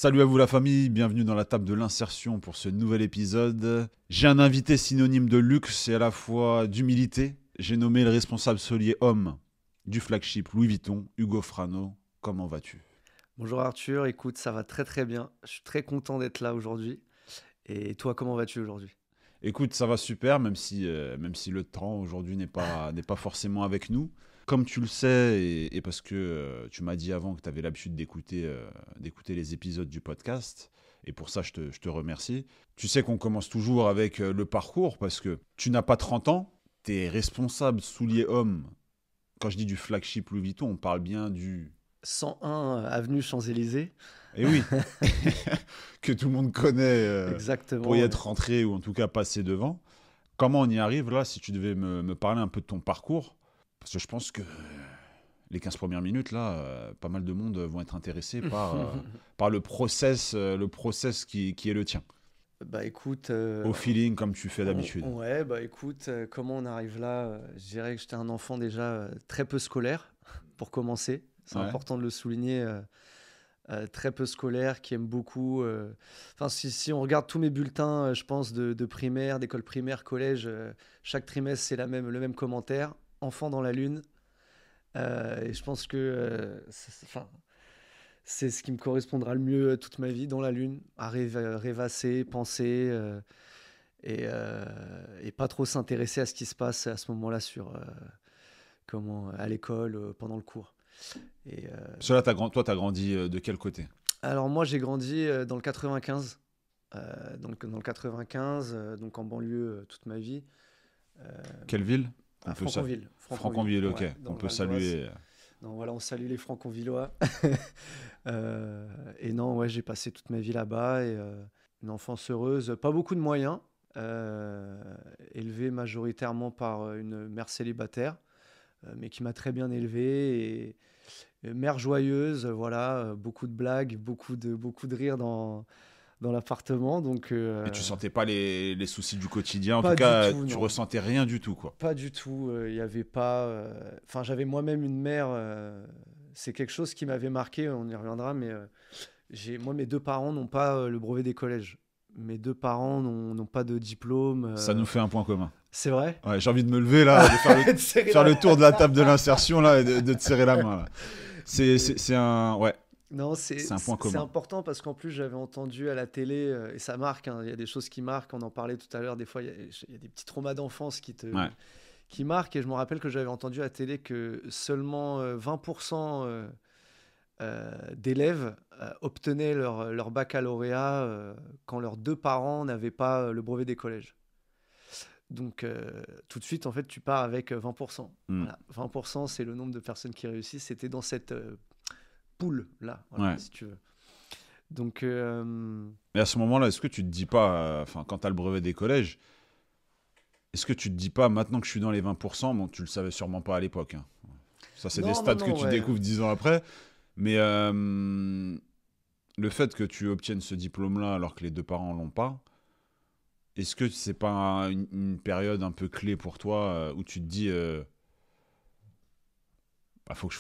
Salut à vous la famille, bienvenue dans la table de l'insertion pour ce nouvel épisode. J'ai un invité synonyme de luxe et à la fois d'humilité. J'ai nommé le responsable solier homme du flagship Louis Vuitton, Hugo Frano. Comment vas-tu? Bonjour Arthur, écoute, ça va très très bien. Je suis très content d'être là aujourd'hui. Et toi, comment vas-tu aujourd'hui? Écoute, ça va super, même si le temps aujourd'hui n'est pas forcément avec nous. Comme tu le sais, et parce que tu m'as dit avant que tu avais l'habitude d'écouter les épisodes du podcast, et pour ça je te remercie. Tu sais qu'on commence toujours avec le parcours, parce que tu n'as pas 30 ans, tu es responsable soulier homme. Quand je dis du flagship Louis Vuitton, on parle bien du... 101 avenue Champs-Élysées. Eh oui, que tout le monde connaît pour y Exactement, ouais. être rentré, ou en tout cas passé devant. Comment on y arrive là, si tu devais me parler un peu de ton parcours? Parce que je pense que les 15 premières minutes, là, pas mal de monde vont être intéressés par le process qui est le tien. Bah écoute, Au feeling, comme tu fais d'habitude. ouais, bah écoute, comment on arrive là? Je dirais que j'étais un enfant déjà très peu scolaire, pour commencer. C'est Ouais. important de le souligner. Très peu scolaire, qui aime beaucoup. Enfin, si on regarde tous mes bulletins, je pense, de primaire, d'école primaire, collège, chaque trimestre, c'est le même commentaire. Enfant dans la lune. Et je pense que enfin, c'est ce qui me correspondra le mieux toute ma vie, dans la lune, à rêvasser, penser et pas trop s'intéresser à ce qui se passe à ce moment-là à l'école, pendant le cours. Et, Parce que là, toi, tu as grandi de quel côté? alors moi, j'ai grandi dans le 95, donc dans le 95, donc en banlieue toute ma vie, euh, Quelle ville? à Franconville. Franconville, Franconville, ok. ouais, dans On le peut Val d'Oise. saluer. Donc voilà, on salue les Franconvillois. Et non, ouais, j'ai passé toute ma vie là-bas et une enfance heureuse, pas beaucoup de moyens, euh, élevé majoritairement par une mère célibataire, mais qui m'a très bien élevé et mère joyeuse, voilà, beaucoup de blagues, beaucoup de rires dans l'appartement, donc Et tu sentais pas les soucis du quotidien. En tout pas du cas, tout, tu non. ressentais rien du tout, quoi. Pas du tout. Il y avait pas. Enfin, j'avais moi-même une mère. C'est quelque chose qui m'avait marqué. On y reviendra, mais moi, mes deux parents n'ont pas le brevet des collèges. Mes deux parents n'ont pas de diplôme. Ça nous fait un point commun. C'est vrai? Ouais, j'ai envie de me lever là, de De serrer faire la- le tour de la table de l'insertion là et de te serrer la main là. C'est un, ouais, Non, c'est un point c'est commun. important parce qu'en plus, j'avais entendu à la télé, et ça marque, hein, il y a des choses qui marquent, on en parlait tout à l'heure, des fois, il y a des petits traumas d'enfance Ouais. qui marquent, et je me rappelle que j'avais entendu à la télé que seulement 20% d'élèves obtenaient leur baccalauréat quand leurs deux parents n'avaient pas le brevet des collèges. Donc tout de suite, en fait, tu pars avec 20%. Hmm. Voilà. 20%, c'est le nombre de personnes qui réussissent. C'était dans cette pool-là, voilà, Ouais. si tu veux. Donc, Et à ce moment-là, est-ce que tu te dis pas, enfin, quand tu as le brevet des collèges, est-ce que tu te dis pas, maintenant que je suis dans les 20%, bon, tu le savais sûrement pas à l'époque, hein. Ça, c'est des non, non, stats que non, tu ouais. découvres 10 ans après. Mais le fait que tu obtiennes ce diplôme-là alors que les deux parents l'ont pas, est-ce que c'est pas une période un peu clé pour toi où tu te dis, bah, faut que je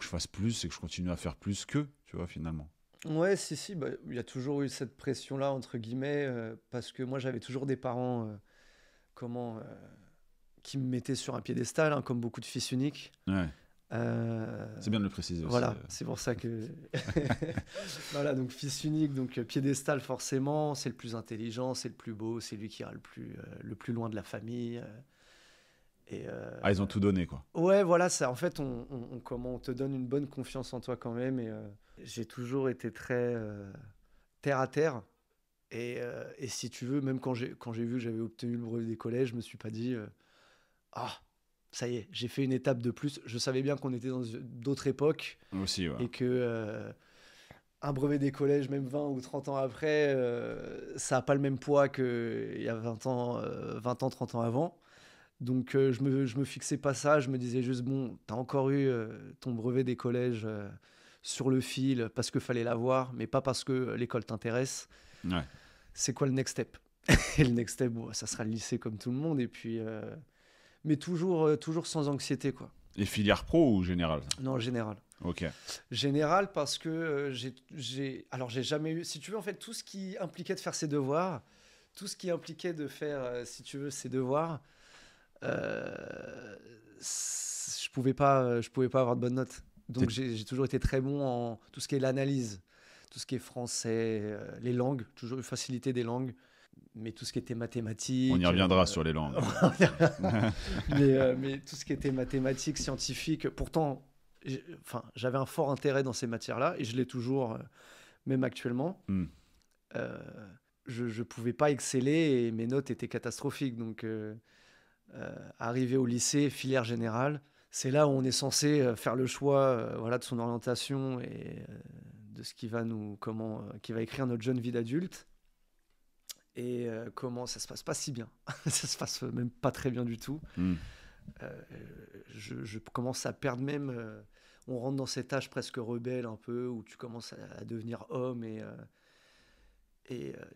fasse plus et que je continue à faire plus que, tu vois, finalement. Ouais, si, si, bah, il y a toujours eu cette pression-là, entre guillemets, parce que moi, j'avais toujours des parents comment, qui me mettaient sur un piédestal, hein, comme beaucoup de fils uniques. Ouais. Euh, C'est bien de le préciser aussi. voilà, c'est pour ça que... Voilà, donc fils unique, donc piédestal forcément, c'est le plus intelligent, c'est le plus beau, c'est lui qui ira le plus loin de la famille. Et Ah, ils ont tout donné, quoi. ouais, voilà, ça, en fait, comment on te donne une bonne confiance en toi quand même. Et j'ai toujours été très terre à terre. Et si tu veux, même quand j'ai vu que j'avais obtenu le brevet des collèges, je me suis pas dit ah, ça y est, j'ai fait une étape de plus. Je savais bien qu'on était dans d'autres époques Aussi, ouais. et que un brevet des collèges, même 20 ou 30 ans après, ça n'a pas le même poids qu'il y a 20 ans, 30 ans avant. Donc je me fixais pas ça, je me disais juste, bon, t'as encore eu ton brevet des collèges sur le fil parce qu'il fallait l'avoir, mais pas parce que l'école t'intéresse. Ouais. C'est quoi le next step? Et le next step, bon, ça sera le lycée comme tout le monde, et puis, mais toujours sans anxiété, quoi. Et filière pro ou générale? Non, en général. Ok. Général parce que alors j'ai jamais eu, si tu veux, en fait, tout ce qui impliquait de faire ses devoirs, tout ce qui impliquait de faire, si tu veux, ses devoirs, euh, je pouvais pas avoir de bonnes notes. T'es- Donc j'ai toujours été très bon en tout ce qui est l'analyse, tout ce qui est français, les langues, toujours eu facilité des langues, mais tout ce qui était On y mathématiques, reviendra sur les langues. mais tout ce qui était mathématiques, scientifiques, pourtant, enfin, j'avais un fort intérêt dans ces matières-là et je l'ai toujours, même actuellement. Hmm. Euh, je ne pouvais pas exceller et mes notes étaient catastrophiques. Donc, arrivé au lycée, filière générale, c'est là où on est censé faire le choix voilà, de son orientation et de ce qui va qui va écrire notre jeune vie d'adulte. Et comment ça se passe pas si bien. Ça se passe même pas très bien du tout. Hmm. Je commence à perdre même. On rentre dans cet âge presque rebelle un peu où tu commences à devenir homme et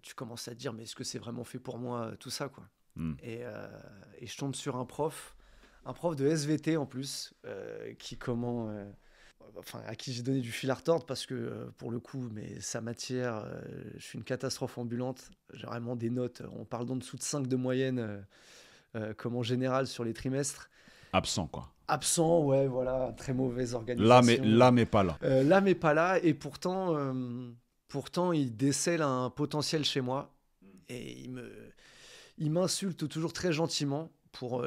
tu commences à te dire mais est-ce que c'est vraiment fait pour moi tout ça quoi. Hmm. Et je tombe sur un prof de SVT en plus enfin à qui j'ai donné du fil à retordre parce que pour le coup mais sa matière je suis une catastrophe ambulante, j'ai vraiment des notes, on parle d'en dessous de 5 de moyenne comme en général sur les trimestres. Absent, quoi. Absent, ouais, voilà, très mauvaise organisation. Là, mais pas là. Là, mais pas là. Et pourtant, il décèle un potentiel chez moi. Et il m'insulte toujours très gentiment pour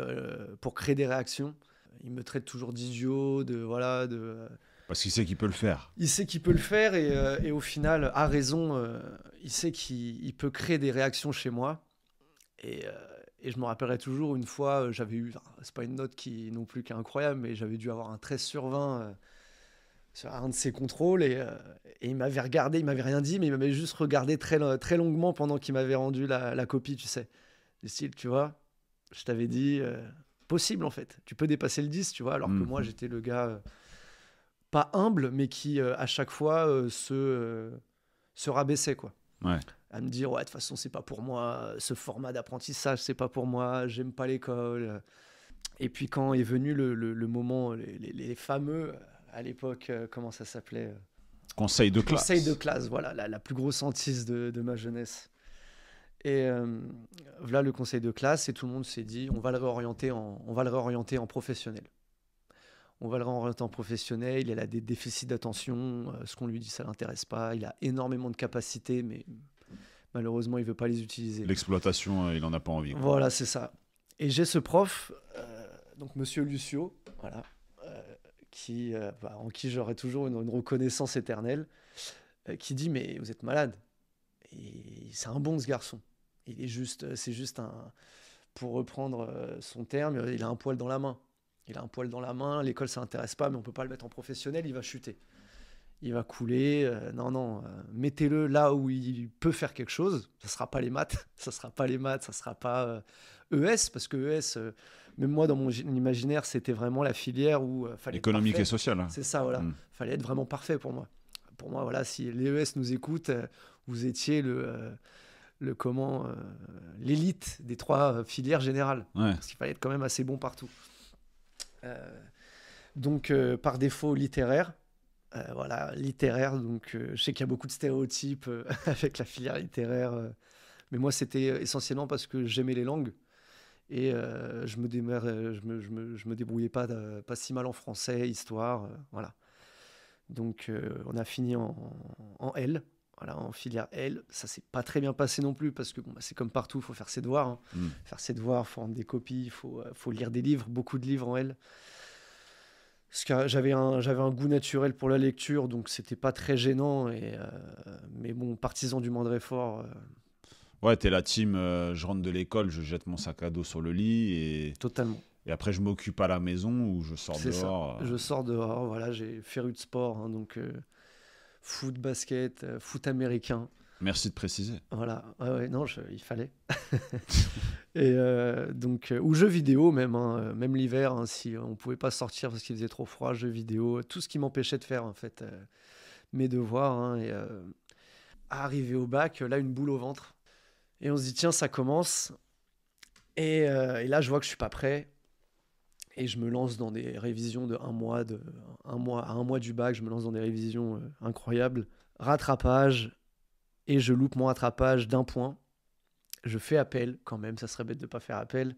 créer des réactions. Il me traite toujours d'idiot, Parce qu'il sait qu'il peut le faire. Il sait qu'il peut le faire et au final, a raison. Il sait qu'il peut créer des réactions chez moi. Et je me rappellerai toujours une fois, j'avais eu, c'est pas une note qui non plus qui est incroyable, mais j'avais dû avoir un 13 sur 20 sur un de ses contrôles et il m'avait regardé, il m'avait rien dit, mais il m'avait juste regardé très longuement pendant qu'il m'avait rendu la copie, tu sais. Du style, tu vois, je t'avais dit, possible en fait, tu peux dépasser le 10, tu vois, alors que moi j'étais le gars pas humble, mais qui à chaque fois se rabaissait, quoi. Ouais. À me dire ouais de toute façon c'est pas pour moi, ce format d'apprentissage c'est pas pour moi, j'aime pas l'école. Et puis quand est venu le moment, les fameux à l'époque comment ça s'appelait, Conseil de classe. conseil de classe, voilà la plus grosse hantise de ma jeunesse. Et voilà le conseil de classe et tout le monde s'est dit on va le réorienter en professionnel. On va le réorienter en professionnel, il a des déficits d'attention, ce qu'on lui dit ça l'intéresse pas, il a énormément de capacités mais malheureusement, il ne veut pas les utiliser. L'exploitation, il n'en a pas envie, quoi. Voilà, c'est ça. Et j'ai ce prof, donc Monsieur Lucio, voilà, en qui j'aurai toujours une reconnaissance éternelle, qui dit mais vous êtes malade. Et c'est un bon ce garçon. C'est juste un, pour reprendre son terme, il a un poil dans la main. Il a un poil dans la main. L'école ça l'intéresse pas, mais on peut pas le mettre en professionnel, il va chuter. Il va couler. Non, mettez-le là où il peut faire quelque chose. Ça sera pas les maths, ça sera pas ES, parce que ES, même moi dans mon imaginaire, c'était vraiment la filière où fallait être Économique parfait. et sociale. C'est ça, voilà. Fallait être vraiment parfait pour moi. Pour moi, voilà, si les ES nous écoutent, vous étiez l'élite des 3 filières générales. Ouais. Parce qu'il fallait être quand même assez bon partout. Donc, par défaut, littéraire. Voilà, littéraire, donc je sais qu'il y a beaucoup de stéréotypes avec la filière littéraire, mais moi c'était essentiellement parce que j'aimais les langues et je me débrouillais pas si mal en français, histoire, voilà. Donc on a fini en L, voilà, en filière L. Ça s'est pas très bien passé non plus parce que bon, c'est comme partout, il faut faire ses devoirs, hein. Faire ses devoirs, il faut rendre des copies, il faut lire des livres, beaucoup de livres en L. Parce que j'avais un goût naturel pour la lecture, donc c'était pas très gênant. Mais bon, partisan du moindre effort. Ouais, t'es la team, je rentre de l'école, je jette mon sac à dos sur le lit Totalement. et après je m'occupe à la maison ou je sors C'est dehors. ça. Je sors dehors, voilà, j'ai féru de sport, hein, donc foot, basket, foot américain. Merci de préciser. Voilà, ouais, non, il fallait. Et donc, ou jeux vidéo même, hein, même l'hiver, hein, si on pouvait pas sortir parce qu'il faisait trop froid, jeux vidéo, tout ce qui m'empêchait de faire en fait mes devoirs. Hein, et arrivé au bac, là une boule au ventre. Et on se dit tiens, ça commence. Et là, je vois que je suis pas prêt. Et je me lance dans des révisions de à un mois du bac, je me lance dans des révisions incroyables. Rattrapage, et je loupe mon rattrapage d'1 point. Je fais appel quand même, ça serait bête de ne pas faire appel.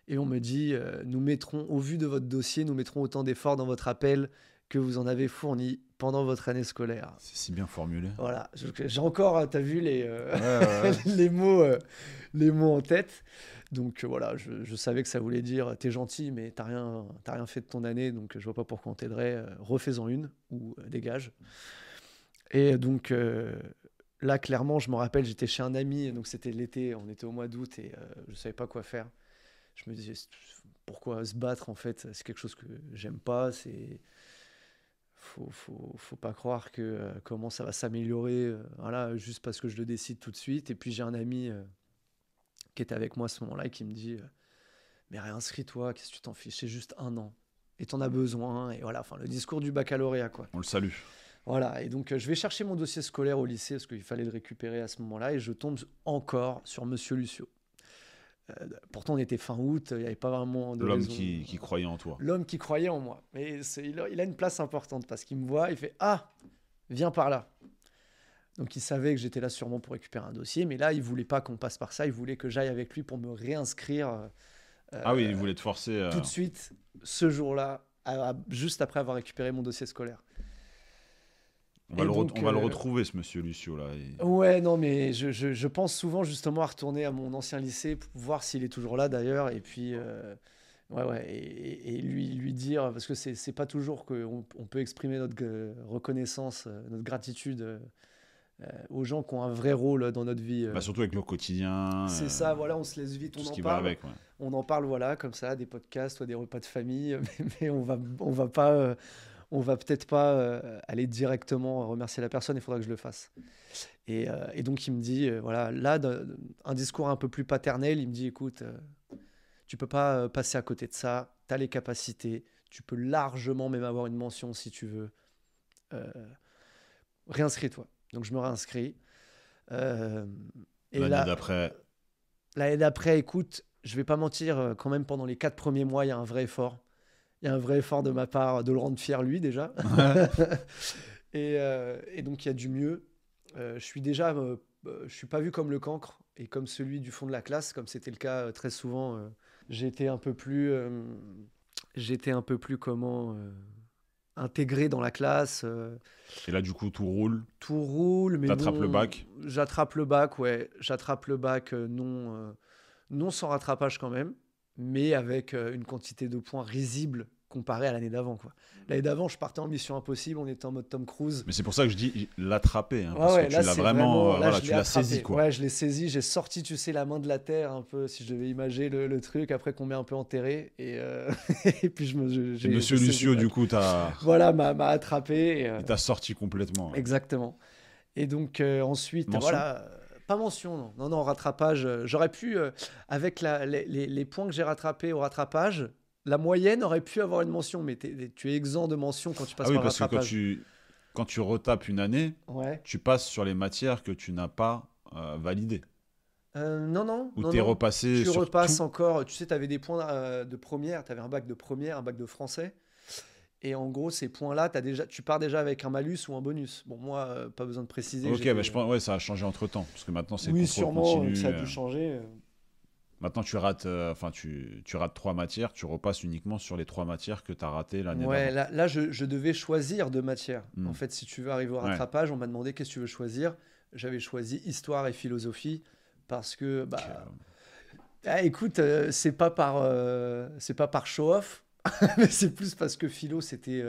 Et on me dit, nous mettrons, au vu de votre dossier, nous mettrons autant d'efforts dans votre appel que vous en avez fourni pendant votre année scolaire. C'est si bien formulé. Voilà, j'ai encore, t'as vu Ouais. les mots en tête. Donc voilà, je savais que ça voulait dire t'es gentil, mais t'as rien fait de ton année, donc je vois pas pourquoi on t'aiderait. Refais-en une ou dégage. Et donc là, clairement, je me rappelle, j'étais chez un ami, donc c'était l'été, on était au mois d'août et je savais pas quoi faire. Je me disais pourquoi se battre en fait, c'est quelque chose que j'aime pas. Faut pas croire que comment ça va s'améliorer voilà, juste parce que je le décide tout de suite. Et puis j'ai un ami qui était avec moi à ce moment-là et qui me dit mais réinscris-toi, qu'est-ce que tu t'en fiches, c'est juste 1 an et t'en as besoin. Et voilà, enfin le discours du baccalauréat quoi. On le salue. Voilà, et donc je vais chercher mon dossier scolaire au lycée parce qu'il fallait le récupérer à ce moment-là et je tombe encore sur Monsieur Lucio. Pourtant on était fin août, il n'y avait pas vraiment de L'homme raison. qui croyait en toi. L'homme qui croyait en moi. Mais il a une place importante parce qu'il me voit, il fait « Ah, viens par là ». Donc il savait que j'étais là sûrement pour récupérer un dossier, mais là il voulait pas qu'on passe par ça, il voulait que j'aille avec lui pour me réinscrire Ah oui, il voulait te forcer. tout de suite ce jour-là, juste après avoir récupéré mon dossier scolaire. On va le retrouver, ce monsieur Lucio là. Ouais, non, mais je pense souvent justement à retourner à mon ancien lycée pour voir s'il est toujours là d'ailleurs, et puis ouais, et lui dire, parce que c'est pas toujours qu'on peut exprimer notre reconnaissance, notre gratitude aux gens qui ont un vrai rôle dans notre vie. Bah, surtout avec le quotidien. C'est ça, voilà, on se laisse vite, tout on ce en qui parle. va avec. Ouais. On en parle, voilà, comme ça, des podcasts, des repas de famille, mais on va pas. On va peut-être pas aller directement remercier la personne, il faudra que je le fasse. Et donc il me dit, voilà, là, un discours un peu plus paternel, il me dit, écoute, tu peux pas passer à côté de ça, tu as les capacités, tu peux largement même avoir une mention si tu veux. Réinscris-toi. Donc je me réinscris. Et l'année d'après, écoute, je vais pas mentir, quand même pendant les 4 premiers mois, il y a un vrai effort. Il y a un vrai effort de ma part de le rendre fier lui déjà. et donc il y a du mieux. Je suis pas vu comme le cancre et comme celui du fond de la classe, comme c'était le cas très souvent. J'étais un peu plus intégré dans la classe. Et là, du coup, tout roule. Tout roule, mais t'attrapes le bac. J'attrape le bac, ouais. J'attrape le bac, non sans rattrapage quand même, mais avec une quantité de points risible comparé à l'année d'avant, quoi. L'année d'avant, je partais en mission impossible, on était en mode Tom Cruise. Mais c'est pour ça que je dis l'attraper, hein, parce que tu l'as vraiment, tu l'as saisi, quoi. Ouais, je l'ai saisi, j'ai sorti, tu sais, la main de la terre un peu, si je devais imager le truc, après qu'on m'ait un peu enterré, et puis j'ai Monsieur Lucio, du coup, voilà, m'a attrapé. Il t'a sorti complètement. Exactement. Et donc ensuite, mention. Voilà. Pas mention, non, rattrapage. J'aurais pu, avec les points que j'ai rattrapés au rattrapage, la moyenne aurait pu avoir une mention, mais tu es exempt de mention quand tu passes par le rattrapage. Parce que quand tu retapes une année, ouais. Tu passes sur les matières que tu n'as pas validées. Non. Ou t'es repassé tu sur repasses tout. encore. Tu sais, tu avais des points de première, tu avais un bac de première, un bac de français. Et en gros, ces points-là, tu pars déjà avec un malus ou un bonus. Bon, moi, pas besoin de préciser. Ok, mais je pense ça a changé entre-temps. Parce que maintenant, c'est oui, contrôle sûrement, continu. ça a dû changer. Maintenant, tu rates 3 matières, tu repasses uniquement sur les 3 matières que tu as ratées l'année Ouais, d'avant. là je devais choisir 2 matières. En fait, si tu veux arriver au rattrapage, on m'a demandé qu'est-ce que tu veux choisir. J'avais choisi histoire et philosophie parce que, écoute, c'est pas par show-off, mais c'est plus parce que philo, c'était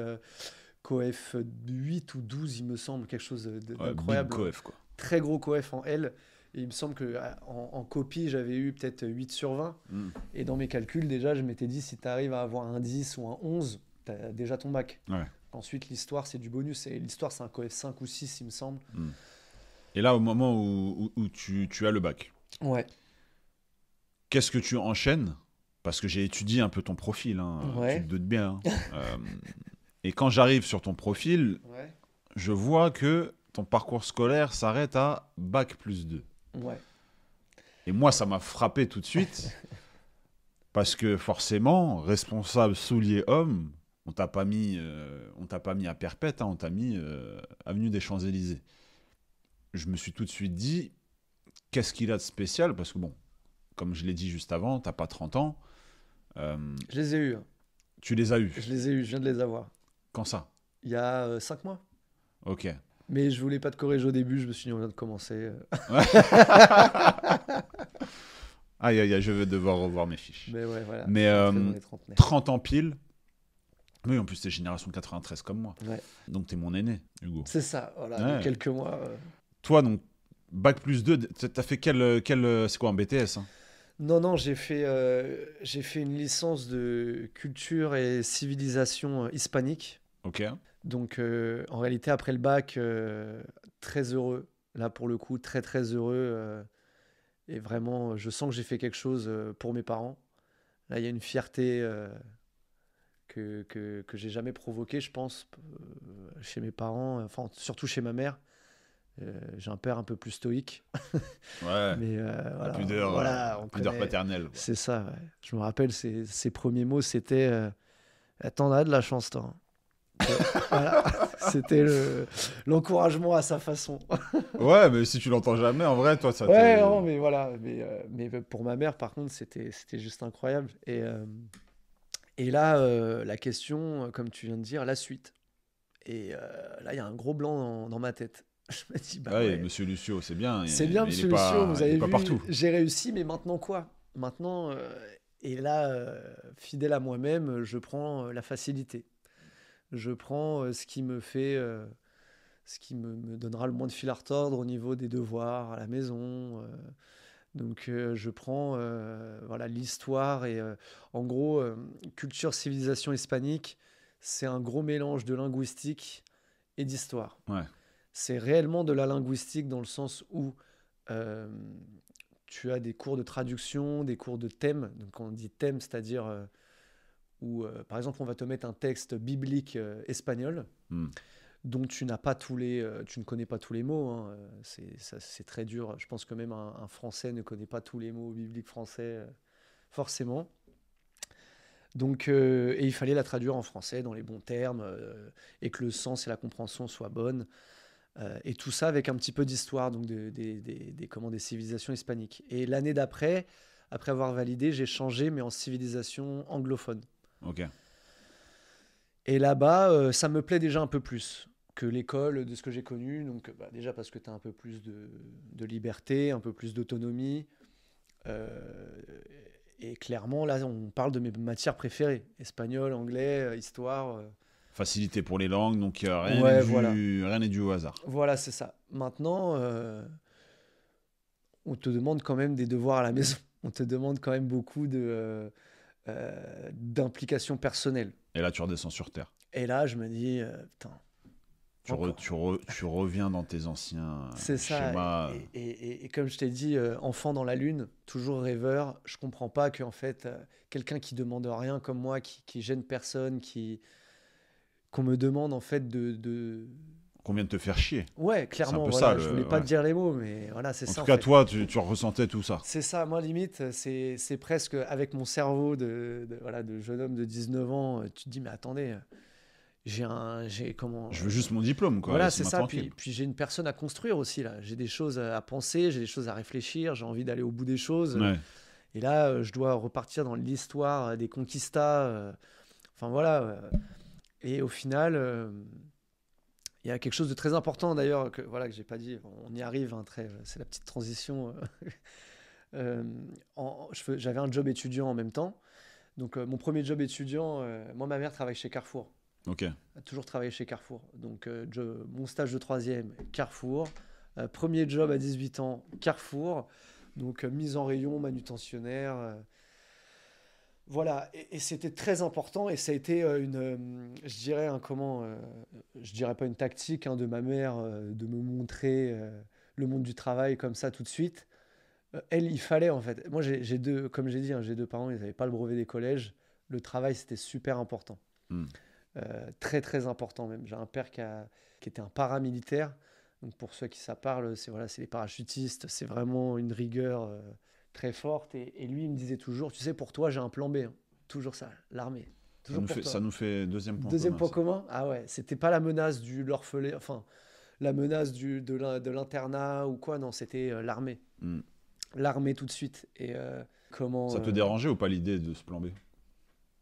coef 8 ou 12, il me semble, quelque chose d'incroyable. Big coef, quoi. Très gros coef en L. Et il me semble qu'en copie, j'avais eu peut-être 8 sur 20. Et dans mes calculs, déjà, je m'étais dit, si tu arrives à avoir un 10 ou un 11, tu as déjà ton bac. Ouais. Ensuite, l'histoire, c'est du bonus. Et l'histoire, c'est un coef 5 ou 6, il me semble. Et là, au moment où tu as le bac, ouais. Qu'est-ce que tu enchaînes ? Parce que j'ai étudié un peu ton profil, hein, ouais. tu te doutes bien. Et quand j'arrive sur ton profil, je vois que ton parcours scolaire s'arrête à bac plus 2. Ouais. Et moi, ça m'a frappé tout de suite. Parce que forcément, responsable, soulier, homme, on t'a pas mis à Perpète, hein, on t'a mis avenue des Champs-Élysées. Je me suis tout de suite dit, qu'est-ce qu'il a de spécial? Parce que bon, comme je l'ai dit juste avant, t'as pas 30 ans. euh, Je les ai eus. Tu les as eus. Je les ai eus, je viens de les avoir. Quand ça? Il y a 5 mois. Ok. Mais je voulais pas te corriger au début, je me suis dit on vient de commencer. Aïe, aïe, aïe, je vais devoir revoir mes fiches. Mais ouais, voilà. Mais je suis entré dans les trentenaires. 30 ans pile. Oui, en plus, t'es génération 93 comme moi. Ouais. Donc, t'es mon aîné, Hugo. C'est ça, voilà, Ouais. de quelques mois. Toi, donc, Bac plus 2, t'as fait c'est quoi, un BTS, hein? Non, j'ai fait une licence de culture et civilisation hispanique. Ok. Donc, en réalité, après le bac, très heureux. Là, pour le coup, très, très heureux. Et vraiment, je sens que j'ai fait quelque chose pour mes parents. Là, il y a une fierté que j'ai jamais provoquée, je pense, chez mes parents, enfin, surtout chez ma mère. J'ai un père un peu plus stoïque. Ouais. Mais La voilà, on pudeur connaît. paternelle. C'est ça, ouais. Je me rappelle, ses premiers mots, c'était t'en as de la chance, toi. Voilà. C'était l'encouragement à sa façon. Ouais, mais si tu l'entends jamais, en vrai, toi, ça Ouais, te... non, mais voilà. Mais pour ma mère, par contre, c'était juste incroyable. Et là, la question, comme tu viens de dire, la suite. Et là, il y a un gros blanc dans ma tête. Je me dis, bah Ouais, ouais, Monsieur Lucio, c'est bien. c'est bien, Mais monsieur Lucio, vous il avez est pas vu, partout. j'ai réussi, mais maintenant quoi? Maintenant, et là, fidèle à moi-même, je prends la facilité. Je prends ce qui me donnera le moins de fil à retordre au niveau des devoirs à la maison. Donc, je prends voilà, l'histoire et en gros, culture, civilisation hispanique, c'est un gros mélange de linguistique et d'histoire. Ouais. C'est réellement de la linguistique dans le sens où euh, tu as des cours de traduction, des cours de thème. Donc, quand on dit thème, c'est-à-dire où, par exemple, on va te mettre un texte biblique espagnol Hmm. dont tu n'as pas tu ne connais pas tous les mots. Hein. C'est très dur. Je pense que même un Français ne connaît pas tous les mots bibliques français, forcément. Donc, et il fallait la traduire en français dans les bons termes et que le sens et la compréhension soient bonnes. Et tout ça avec un petit peu d'histoire, donc des civilisations hispaniques. Et l'année d'après, après avoir validé, j'ai changé, mais en civilisation anglophone. Ok. Et là-bas, ça me plaît déjà un peu plus que l'école de ce que j'ai connu. Donc, bah, déjà parce que tu as un peu plus de liberté, un peu plus d'autonomie. Euh, et clairement, là, on parle de mes matières préférées. Espagnol, anglais, histoire. Facilité pour les langues, donc Ouais, voilà. rien n'est dû au hasard. Voilà, c'est ça. Maintenant, on te demande quand même des devoirs à la maison. On te demande quand même beaucoup d'implication personnelle. Et là, tu redescends sur Terre. Et là, je me dis, putain, encore. Tu reviens dans tes anciens C'est ça. schémas. Et comme je t'ai dit, enfant dans la lune, toujours rêveur, je comprends pas qu'en fait, quelqu'un qui demande rien comme moi, qui gêne personne, qu'on me demande en fait Qu'on vient de te faire chier. Ouais, C'est un clairement, peu voilà, ça. je voulais pas te dire les mots, mais voilà, c'est En ça tout en cas, fait. toi, tu ressentais tout ça. C'est ça, moi limite, c'est presque avec mon cerveau voilà, de jeune homme de 19 ans, tu te dis, mais attendez, comment... Je veux juste mon diplôme, quoi. Voilà, c'est Laisse-moi ça, tranquille. puis j'ai une personne à construire aussi, là. J'ai des choses à penser, j'ai des choses à réfléchir, j'ai envie d'aller au bout des choses. Ouais. Et là, je dois repartir dans l'histoire des conquistas. Enfin voilà. Et au final, il y a quelque chose de très important d'ailleurs que j'ai pas dit. On y arrive, hein, c'est la petite transition. J'avais un job étudiant en même temps. Donc mon premier job étudiant, moi ma mère travaille chez Carrefour. Ok. A toujours travaillé chez Carrefour. Donc mon stage de troisième, Carrefour. Premier job à 18 ans, Carrefour. Donc mise en rayon, manutentionnaire. Voilà, et c'était très important et ça a été je dirais je dirais pas une tactique hein, de ma mère de me montrer le monde du travail comme ça tout de suite. Elle, il fallait en fait. Moi, j'ai deux, comme j'ai dit, hein, j'ai deux parents, ils n'avaient pas le brevet des collèges. Le travail, c'était super important. Hmm. Très, très important même. J'ai un père qui était un paramilitaire. Donc pour ceux qui ça parle, c'est les parachutistes. C'est vraiment une rigueur très forte. Et lui, il me disait toujours, tu sais, pour toi, j'ai un plan B, hein. Toujours ça, l'armée. Toujours pour toi. Ça nous fait deuxième point Deuxième commun, point ça. commun, ah ouais, c'était pas la menace de l'orphelin, enfin, la menace de l'internat ou quoi, non, c'était l'armée. Hmm. L'armée tout de suite. Et comment. Ça te dérangeait ou pas l'idée de ce plan B?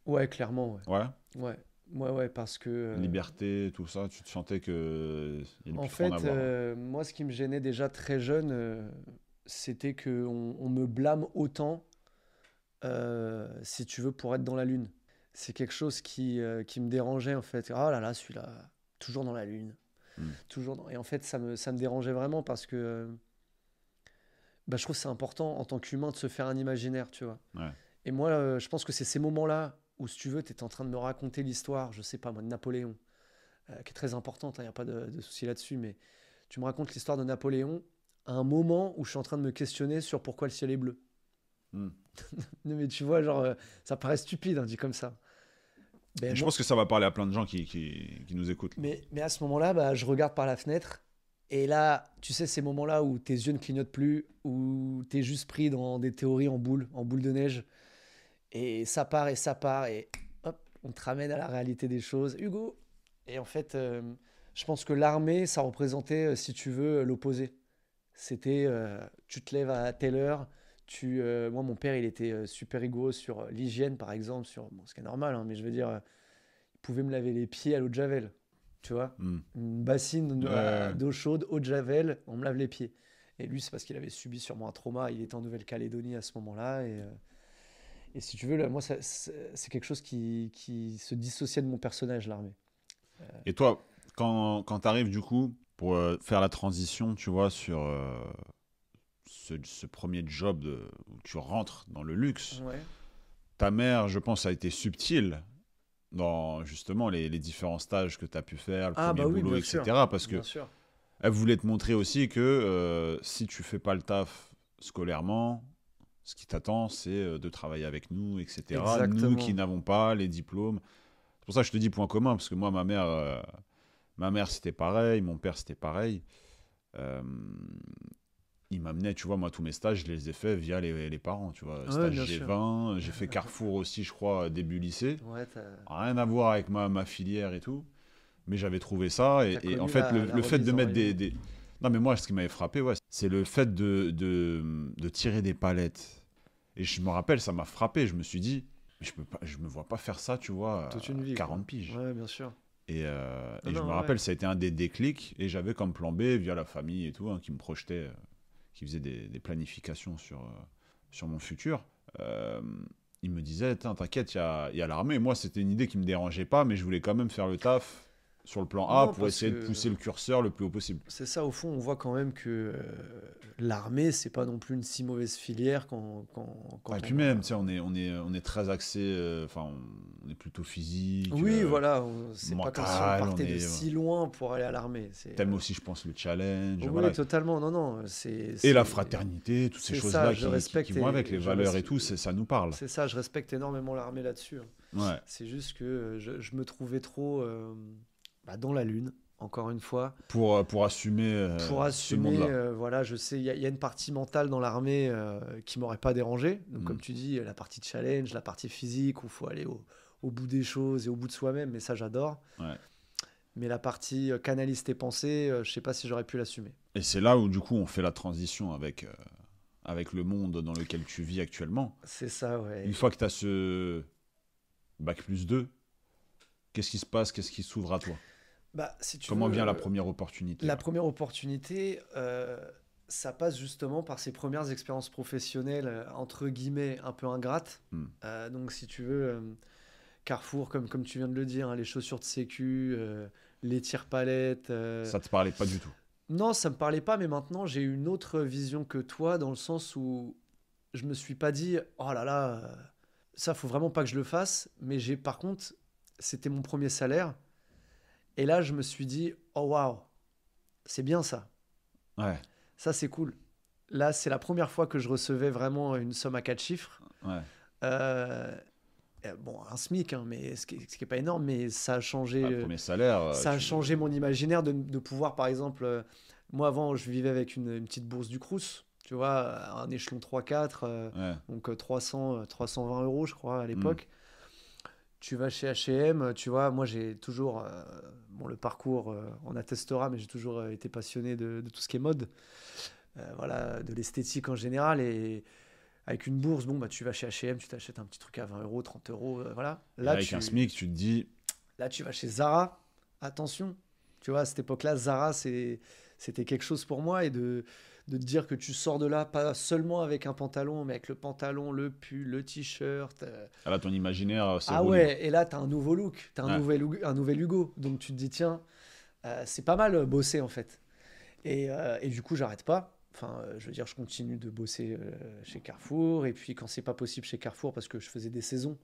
Ouais, clairement, ouais. Ouais. Ouais, ouais, parce que. Liberté, tout ça, tu te sentais que il y allait En plus trop en fait, avoir. moi, ce qui me gênait déjà très jeune, c'était qu'on on me blâme autant, si tu veux, pour être dans la lune. C'est quelque chose qui me dérangeait, en fait. Oh là là, celui-là, toujours dans la lune. Hmm. Toujours dans... Et en fait, ça me dérangeait vraiment parce que bah, je trouve que c'est important en tant qu'humain de se faire un imaginaire, tu vois. Ouais. Et moi, je pense que c'est ces moments-là où, si tu veux, tu es en train de me raconter l'histoire, je sais pas moi, de Napoléon, qui est très importante, il n'y a pas de souci là-dessus, mais tu me racontes l'histoire de Napoléon à un moment où je suis en train de me questionner sur pourquoi le ciel est bleu. Hmm. Non, mais tu vois, genre, ça paraît stupide, hein, dit comme ça. Ben, Je moi, pense que ça va parler à plein de gens qui nous écoutent. mais à ce moment-là, bah, je regarde par la fenêtre. Et là, tu sais, ces moments-là où tes yeux ne clignotent plus, où tu es juste pris dans des théories en boule de neige. Et ça part et ça part. Et hop, on te ramène à la réalité des choses. Hugo. Et en fait, je pense que l'armée, ça représentait, si tu veux, l'opposé. C'était, tu te lèves à telle heure. Moi, mon père, il était super rigoureux sur l'hygiène, par exemple, sur bon, ce qui est normal, hein, mais je veux dire, il pouvait me laver les pieds à l'eau de Javel, tu vois. Hmm. Une bassine Ouais. d'eau chaude, eau de Javel, on me lave les pieds. Et lui, c'est parce qu'il avait subi sûrement un trauma. Il était en Nouvelle-Calédonie à ce moment-là. Et si tu veux, là, moi, c'est quelque chose qui se dissociait de mon personnage, l'armée. Et toi, quand tu arrives du coup pour faire la transition, tu vois, sur ce premier job où tu rentres dans le luxe, Ouais. ta mère, je pense, a été subtile dans justement les différents stages que tu as pu faire, le Ah premier bah oui, boulot, bien sûr. etc. Parce que Bien sûr. elle voulait te montrer aussi que si tu fais pas le taf scolairement, ce qui t'attend, c'est de travailler avec nous, etc. Nous qui Exactement. n'avons pas les diplômes. C'est pour ça que je te dis point commun, parce que moi, ma mère c'était pareil, mon père c'était pareil. Euh, il m'amenait, tu vois, moi, tous mes stages, je les ai faits via les parents, tu vois. Ouais, Stage bien sûr. G20, j'ai fait Carrefour aussi, je crois, début lycée. Ouais, Rien à voir avec ma filière et tout. Mais j'avais trouvé ça. t'as Et en connu fait, la le fait remise de en mettre rayon. Non, mais moi, ce qui m'avait frappé, ouais, c'est le fait de tirer des palettes. Et je me rappelle, ça m'a frappé. Je me suis dit, mais je me vois pas faire ça, tu vois, Toute une à vie, quoi. 40 piges. Ouais, bien sûr. Et Non, je me non, ouais. rappelle, ça a été un des déclics. Et j'avais comme plan B, via la famille et tout, hein, qui me projetait, qui faisait des planifications sur mon futur. Euh, il me disait, t'inquiète, il y a l'armée. Moi, c'était une idée qui me dérangeait pas, mais je voulais quand même faire le taf sur le plan A Non, pour parce essayer de que pousser le curseur le plus haut possible. c'est ça, au fond, on voit quand même que l'armée, c'est pas non plus une si mauvaise filière Ah, et quand puis on a. même, tu sais, on est très axé, enfin, on est plutôt physique, Oui, voilà, c'est pas comme si on mental, partait de si loin pour aller à l'armée. t'aimes aussi, je pense, le challenge, Oui, voilà. totalement, non, non, Et la fraternité, toutes ces c'est ça, choses-là je qui respecte vont avec, les et valeurs et tout, ça nous parle. c'est ça, je respecte énormément l'armée là-dessus, hein. Ouais. C'est juste que je me trouvais trop bah, dans la lune, encore une fois. Pour assumer Pour ce assumer, monde-là. voilà, je sais, il y a une partie mentale dans l'armée qui m'aurait pas dérangé. Donc, Mhm. comme tu dis, la partie challenge, la partie physique, où il faut aller au bout des choses et au bout de soi-même, mais ça, j'adore. Ouais. Mais la partie canalise tes pensées, je sais pas si j'aurais pu l'assumer. Et c'est là où, du coup, on fait la transition avec le monde dans lequel tu vis actuellement. C'est ça, ouais. Une fois que tu as ce bac+2, qu'est-ce qui se passe? Qu'est-ce qui s'ouvre à toi? Bah, si tu Comment veux, vient la première opportunité? la Ouais. première opportunité, ça passe justement par ces premières expériences professionnelles, entre guillemets, un peu ingrates. Hmm. Donc, si tu veux, Carrefour, comme tu viens de le dire, hein, les chaussures de sécu, les tire-palettes. Ça te parlait pas du tout. Non, ça me parlait pas, mais maintenant j'ai une autre vision que toi, dans le sens où je me suis pas dit, oh là là, ça faut vraiment pas que je le fasse. Mais par contre, c'était mon premier salaire. Et là, je me suis dit, oh waouh, c'est bien ça. Ouais, Ça, c'est cool. Là, c'est la première fois que je recevais vraiment une somme à 4 chiffres. ouais. Euh, bon, un SMIC, hein, mais ce qui est pas énorme, mais ça a changé. Ah, le premier salaire, Ça a changé mon imaginaire de pouvoir, par exemple, moi avant, je vivais avec une petite bourse du Crous. tu vois, un échelon 3-4, donc 320 euros, je crois, à l'époque. Tu vas chez H&M, tu vois, moi j'ai toujours, bon, le parcours on attestera, mais j'ai toujours été passionné de tout ce qui est mode, voilà, de l'esthétique en général, et avec une bourse, bon, bah, tu vas chez H&M, tu t'achètes un petit truc à 20 euros, 30 euros, voilà. Et avec un SMIC, tu te dis... Là, tu vas chez Zara, attention, tu vois, à cette époque-là, Zara, c'était quelque chose pour moi, et de te dire que tu sors de là, pas seulement avec un pantalon, mais avec le pantalon, le pull, le t-shirt. Ah là, ton imaginaire, c'est Ah revenu. ouais, et là, tu as un nouveau look, tu as un nouvel Hugo. Donc tu te dis, tiens, c'est pas mal bosser en fait. Et du coup, j'arrête pas. Enfin, je veux dire, je continue de bosser chez Carrefour. Et puis, quand c'est pas possible chez Carrefour, parce que je faisais des saisons,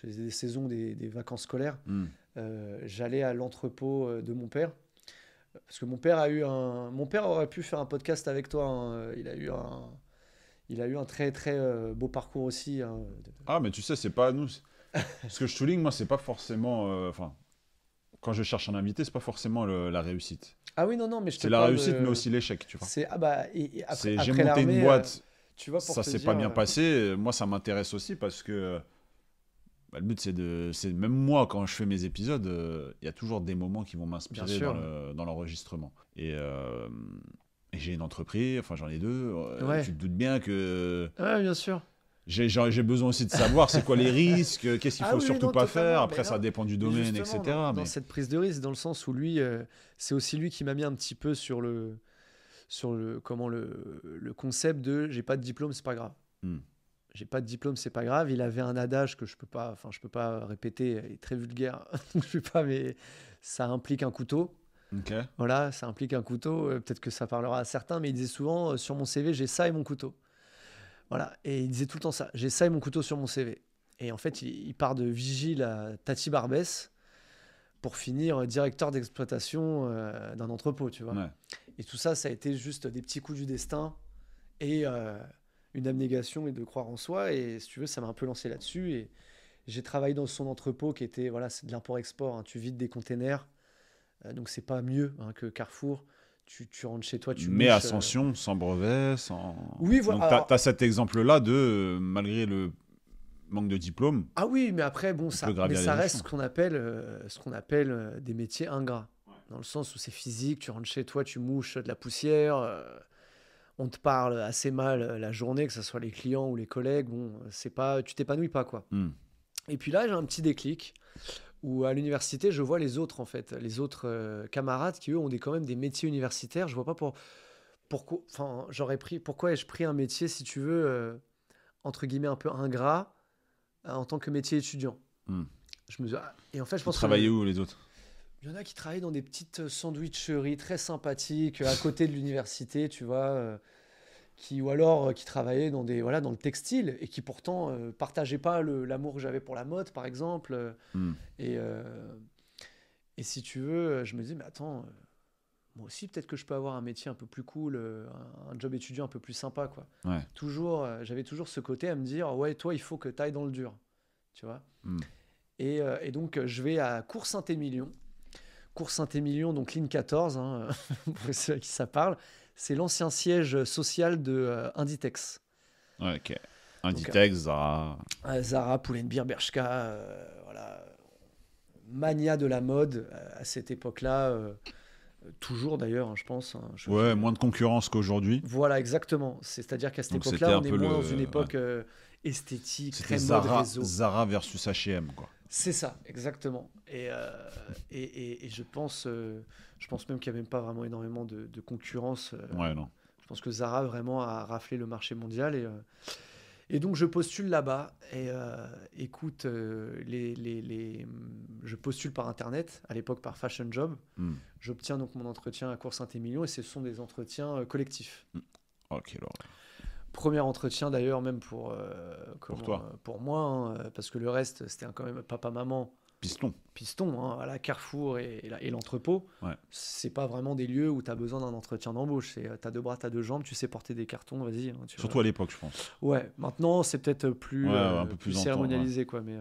des vacances scolaires, j'allais à l'entrepôt de mon père. Parce que mon père aurait pu faire un podcast avec toi, hein. Il a eu un très très beau parcours aussi, hein. Ah, mais tu sais, c'est pas nous. Ce que je souligne, moi, c'est pas forcément. Enfin, quand je cherche un invité, c'est pas forcément la réussite. Ah oui, non, non, mais je te C'est la parle réussite, de... mais aussi l'échec, tu vois. Ah bah, et après, J'ai après monté une l'armée, boîte, tu vois, pour ça te s'est dire, pas bien passé. Moi, ça m'intéresse aussi parce que bah, le but, c'est même moi, quand je fais mes épisodes, il y a toujours des moments qui vont Bien m'inspirer sûr. dans l'enregistrement. Et j'ai une entreprise, enfin j'en ai deux. Ouais. Tu te doutes bien que Ouais, bien sûr. j'ai besoin aussi de savoir c'est quoi les risques, qu'est-ce qu'il Ah faut oui, surtout non, pas totalement, faire. mais Après, ça non. dépend du Mais domaine, justement, etc. dans cette prise de risque, dans le sens où lui, c'est aussi lui qui m'a mis un petit peu sur le concept de j'ai pas de diplôme, c'est pas grave. J'ai pas de diplôme, c'est pas grave. Il avait un adage que je peux pas répéter, il est très vulgaire. Je sais pas, mais ça implique un couteau. Ok. Voilà, ça implique un couteau. Peut-être que ça parlera à certains, mais il disait souvent sur mon CV, j'ai ça et mon couteau. Voilà, et il disait tout le temps ça, j'ai ça et mon couteau sur mon CV. Et en fait, il part de vigile à Tati Barbès pour finir directeur d'exploitation d'un entrepôt, tu vois. Ouais. Et tout ça, ça a été juste des petits coups du destin et une abnégation et de croire en soi. Et si tu veux, ça m'a un peu lancé là-dessus. Et j'ai travaillé dans son entrepôt qui était, voilà, c'est de l'import-export, hein. Tu vides des containers, donc c'est pas mieux, hein, que Carrefour. Tu rentres chez toi, tu Mais mouches, Ascension, sans brevet, sans. Oui, Donc, voilà. tu as cet exemple-là de, malgré le manque de diplôme, Ah oui, mais après, bon, on ça, peut gravir mais les ça reste échelons. ce qu'on appelle des métiers ingrats. Dans le sens où c'est physique, tu rentres chez toi, tu mouches de la poussière, on te parle assez mal la journée, que ce soit les clients ou les collègues, bon, c'est pas, tu t'épanouis pas, quoi. Et puis là, j'ai un petit déclic où à l'université, je vois les autres, en fait, les autres camarades qui, eux, ont quand même des métiers universitaires. Je vois pas pourquoi, enfin, pourquoi ai-je pris un métier, si tu veux, entre guillemets, un peu ingrat en tant que métier étudiant. Je me dis, et en fait, je Ils pense travaillaient où, les autres? il y en a qui travaillent dans des petites sandwicheries très sympathiques à côté de l'université, tu vois, ou alors qui travaillaient voilà, dans le textile et qui pourtant partageaient pas l'amour que j'avais pour la mode, par exemple. Et, et si tu veux, je me dis, mais attends, moi aussi, peut-être que je peux avoir un métier un peu plus cool, un job étudiant un peu plus sympa, quoi. Ouais. J'avais toujours ce côté à me dire, ouais, toi, il faut que tu ailles dans le dur, tu vois. Et donc, je vais à Cours Saint-Émilion. Cours Saint-Émilion, donc ligne 14, hein, pour ceux à qui ça parle. C'est l'ancien siège social de Inditex. Ouais, ok. Inditex, Zara. Zara, Pull&Bear, Bershka, voilà. Mania de la mode à cette époque-là. Toujours d'ailleurs, hein, je pense. Hein, Ouais, moins de concurrence qu'aujourd'hui. Voilà, exactement. C'est-à-dire qu'à cette Donc, époque-là, c'était on un est peu moins dans le- une époque ouais. esthétique, C'était très mode réseau. Zara versus H&M, quoi. C'est ça, exactement. Et je pense même qu'il n'y a même pas vraiment énormément de concurrence. Ouais, non. Je pense que Zara vraiment a raflé le marché mondial. Et donc je postule là-bas. Et écoute, je postule par Internet, à l'époque par Fashion Job. J'obtiens donc mon entretien à Cours Saint-Émilion et ce sont des entretiens collectifs. Ok, alors. Premier entretien d'ailleurs, même pour toi. pour moi, hein, parce que le reste, c'était quand même papa-maman. Piston, hein, à la Carrefour et l'entrepôt. Ouais. C'est pas vraiment des lieux où tu as besoin d'un entretien d'embauche. T'as deux bras, t'as deux jambes, tu sais porter des cartons, vas-y. Hein, Surtout à l'époque, je pense. Ouais, maintenant c'est peut-être plus, un peu plus cérémonialisé, quoi. Mais,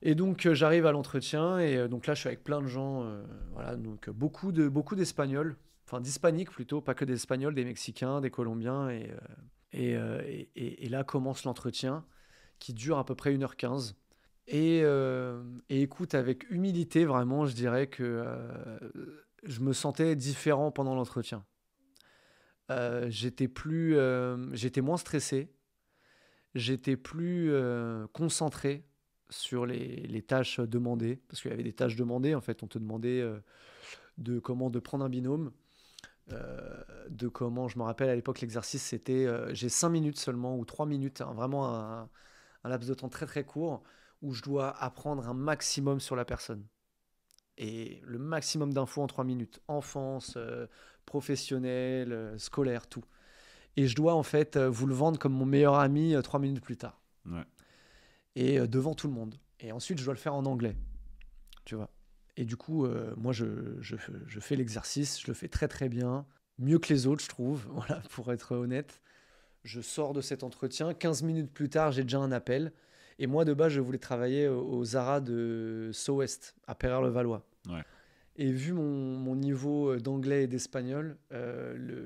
Et donc j'arrive à l'entretien et donc là je suis avec plein de gens, voilà, donc beaucoup d'Espagnols. enfin d'hispaniques plutôt, pas que des Espagnols, des Mexicains, des Colombiens. Et là commence l'entretien qui dure à peu près 1h15. Et écoute, avec humilité, vraiment, je dirais que je me sentais différent pendant l'entretien. J'étais moins stressé, j'étais plus concentré sur les tâches demandées, parce qu'il y avait des tâches demandées, en fait, on te demandait de prendre un binôme, je me rappelle à l'époque, l'exercice, c'était, j'ai 5 minutes seulement, ou 3 minutes, hein, vraiment un laps de temps très très court, où je dois apprendre un maximum sur la personne. Et le maximum d'infos en 3 minutes. Enfance, professionnel, scolaire, tout. Et je dois en fait vous le vendre comme mon meilleur ami 3 minutes plus tard. Ouais. Et devant tout le monde. Et ensuite, je dois le faire en anglais. Tu vois. Et du coup, moi, je fais l'exercice. Je le fais très très bien. Mieux que les autres, je trouve. Voilà, pour être honnête. Je sors de cet entretien. 15 minutes plus tard, j'ai déjà un appel. Et moi, de base, je voulais travailler au Zara de Sceaux-Ouest, à Pereire-le-Valois. Ouais. Et vu mon niveau d'anglais et d'espagnol, la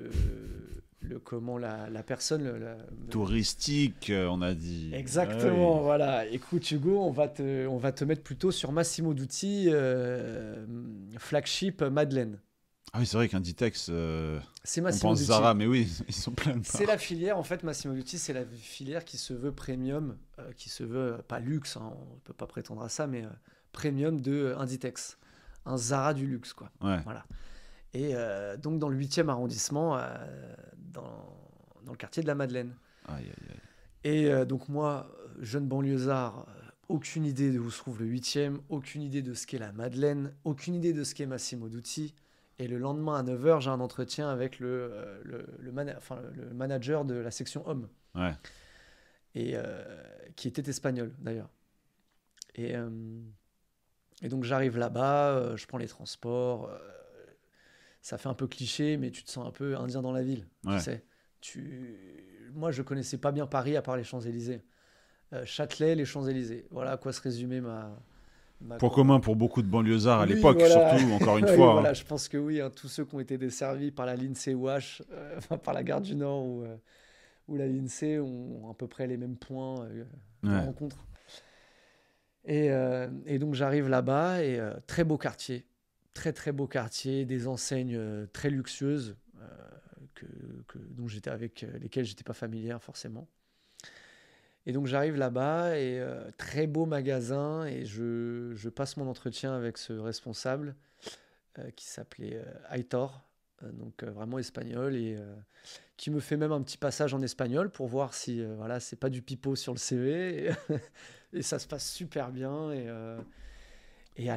personne... Touristique, on a dit. Exactement, Ouais. voilà. Écoute, Hugo, on va te mettre plutôt sur Massimo Dutti, flagship Madeleine. Ah oui, c'est vrai qu'Inditex, C'est on Massimo pense Dutti. Zara, mais oui, ils sont pleins de C'est la filière, en fait, Massimo Dutti, c'est la filière qui se veut premium, qui se veut, pas luxe, hein, on ne peut pas prétendre à ça, mais premium de Inditex. Un Zara du luxe, quoi. Ouais. Voilà. Et donc, dans le 8e arrondissement, dans le quartier de la Madeleine. Aïe, aïe, aïe. Et donc, moi, jeune banlieusard, aucune idée de où se trouve le 8e, aucune idée de ce qu'est la Madeleine, aucune idée de ce qu'est Massimo Dutti. Et le lendemain à 9h, j'ai un entretien avec le manager de la section homme. Ouais. Et qui était espagnol, d'ailleurs. Et donc, j'arrive là-bas, je prends les transports. Ça fait un peu cliché, mais tu te sens un peu indien dans la ville. Ouais. Tu sais. Moi, je connaissais pas bien Paris à part les Champs-Élysées. Châtelet, les Champs-Élysées. Voilà à quoi se résumait ma Point commun pour beaucoup de banlieusards à Oui, l'époque, voilà. surtout, encore une Oui, fois. voilà, Hein. je pense que oui, hein, tous ceux qui ont été desservis par la ligne COH, par la gare du Nord ou la ligne C ont à peu près les mêmes points de Ouais. rencontre. Et donc j'arrive là-bas et très beau quartier, très très beau quartier, des enseignes très luxueuses dont avec lesquelles j'étais pas familière forcément. Et donc j'arrive là-bas et très beau magasin et je passe mon entretien avec ce responsable qui s'appelait Aitor, donc vraiment espagnol et qui me fait même un petit passage en espagnol pour voir si voilà, c'est pas du pipeau sur le CV et ça se passe super bien et à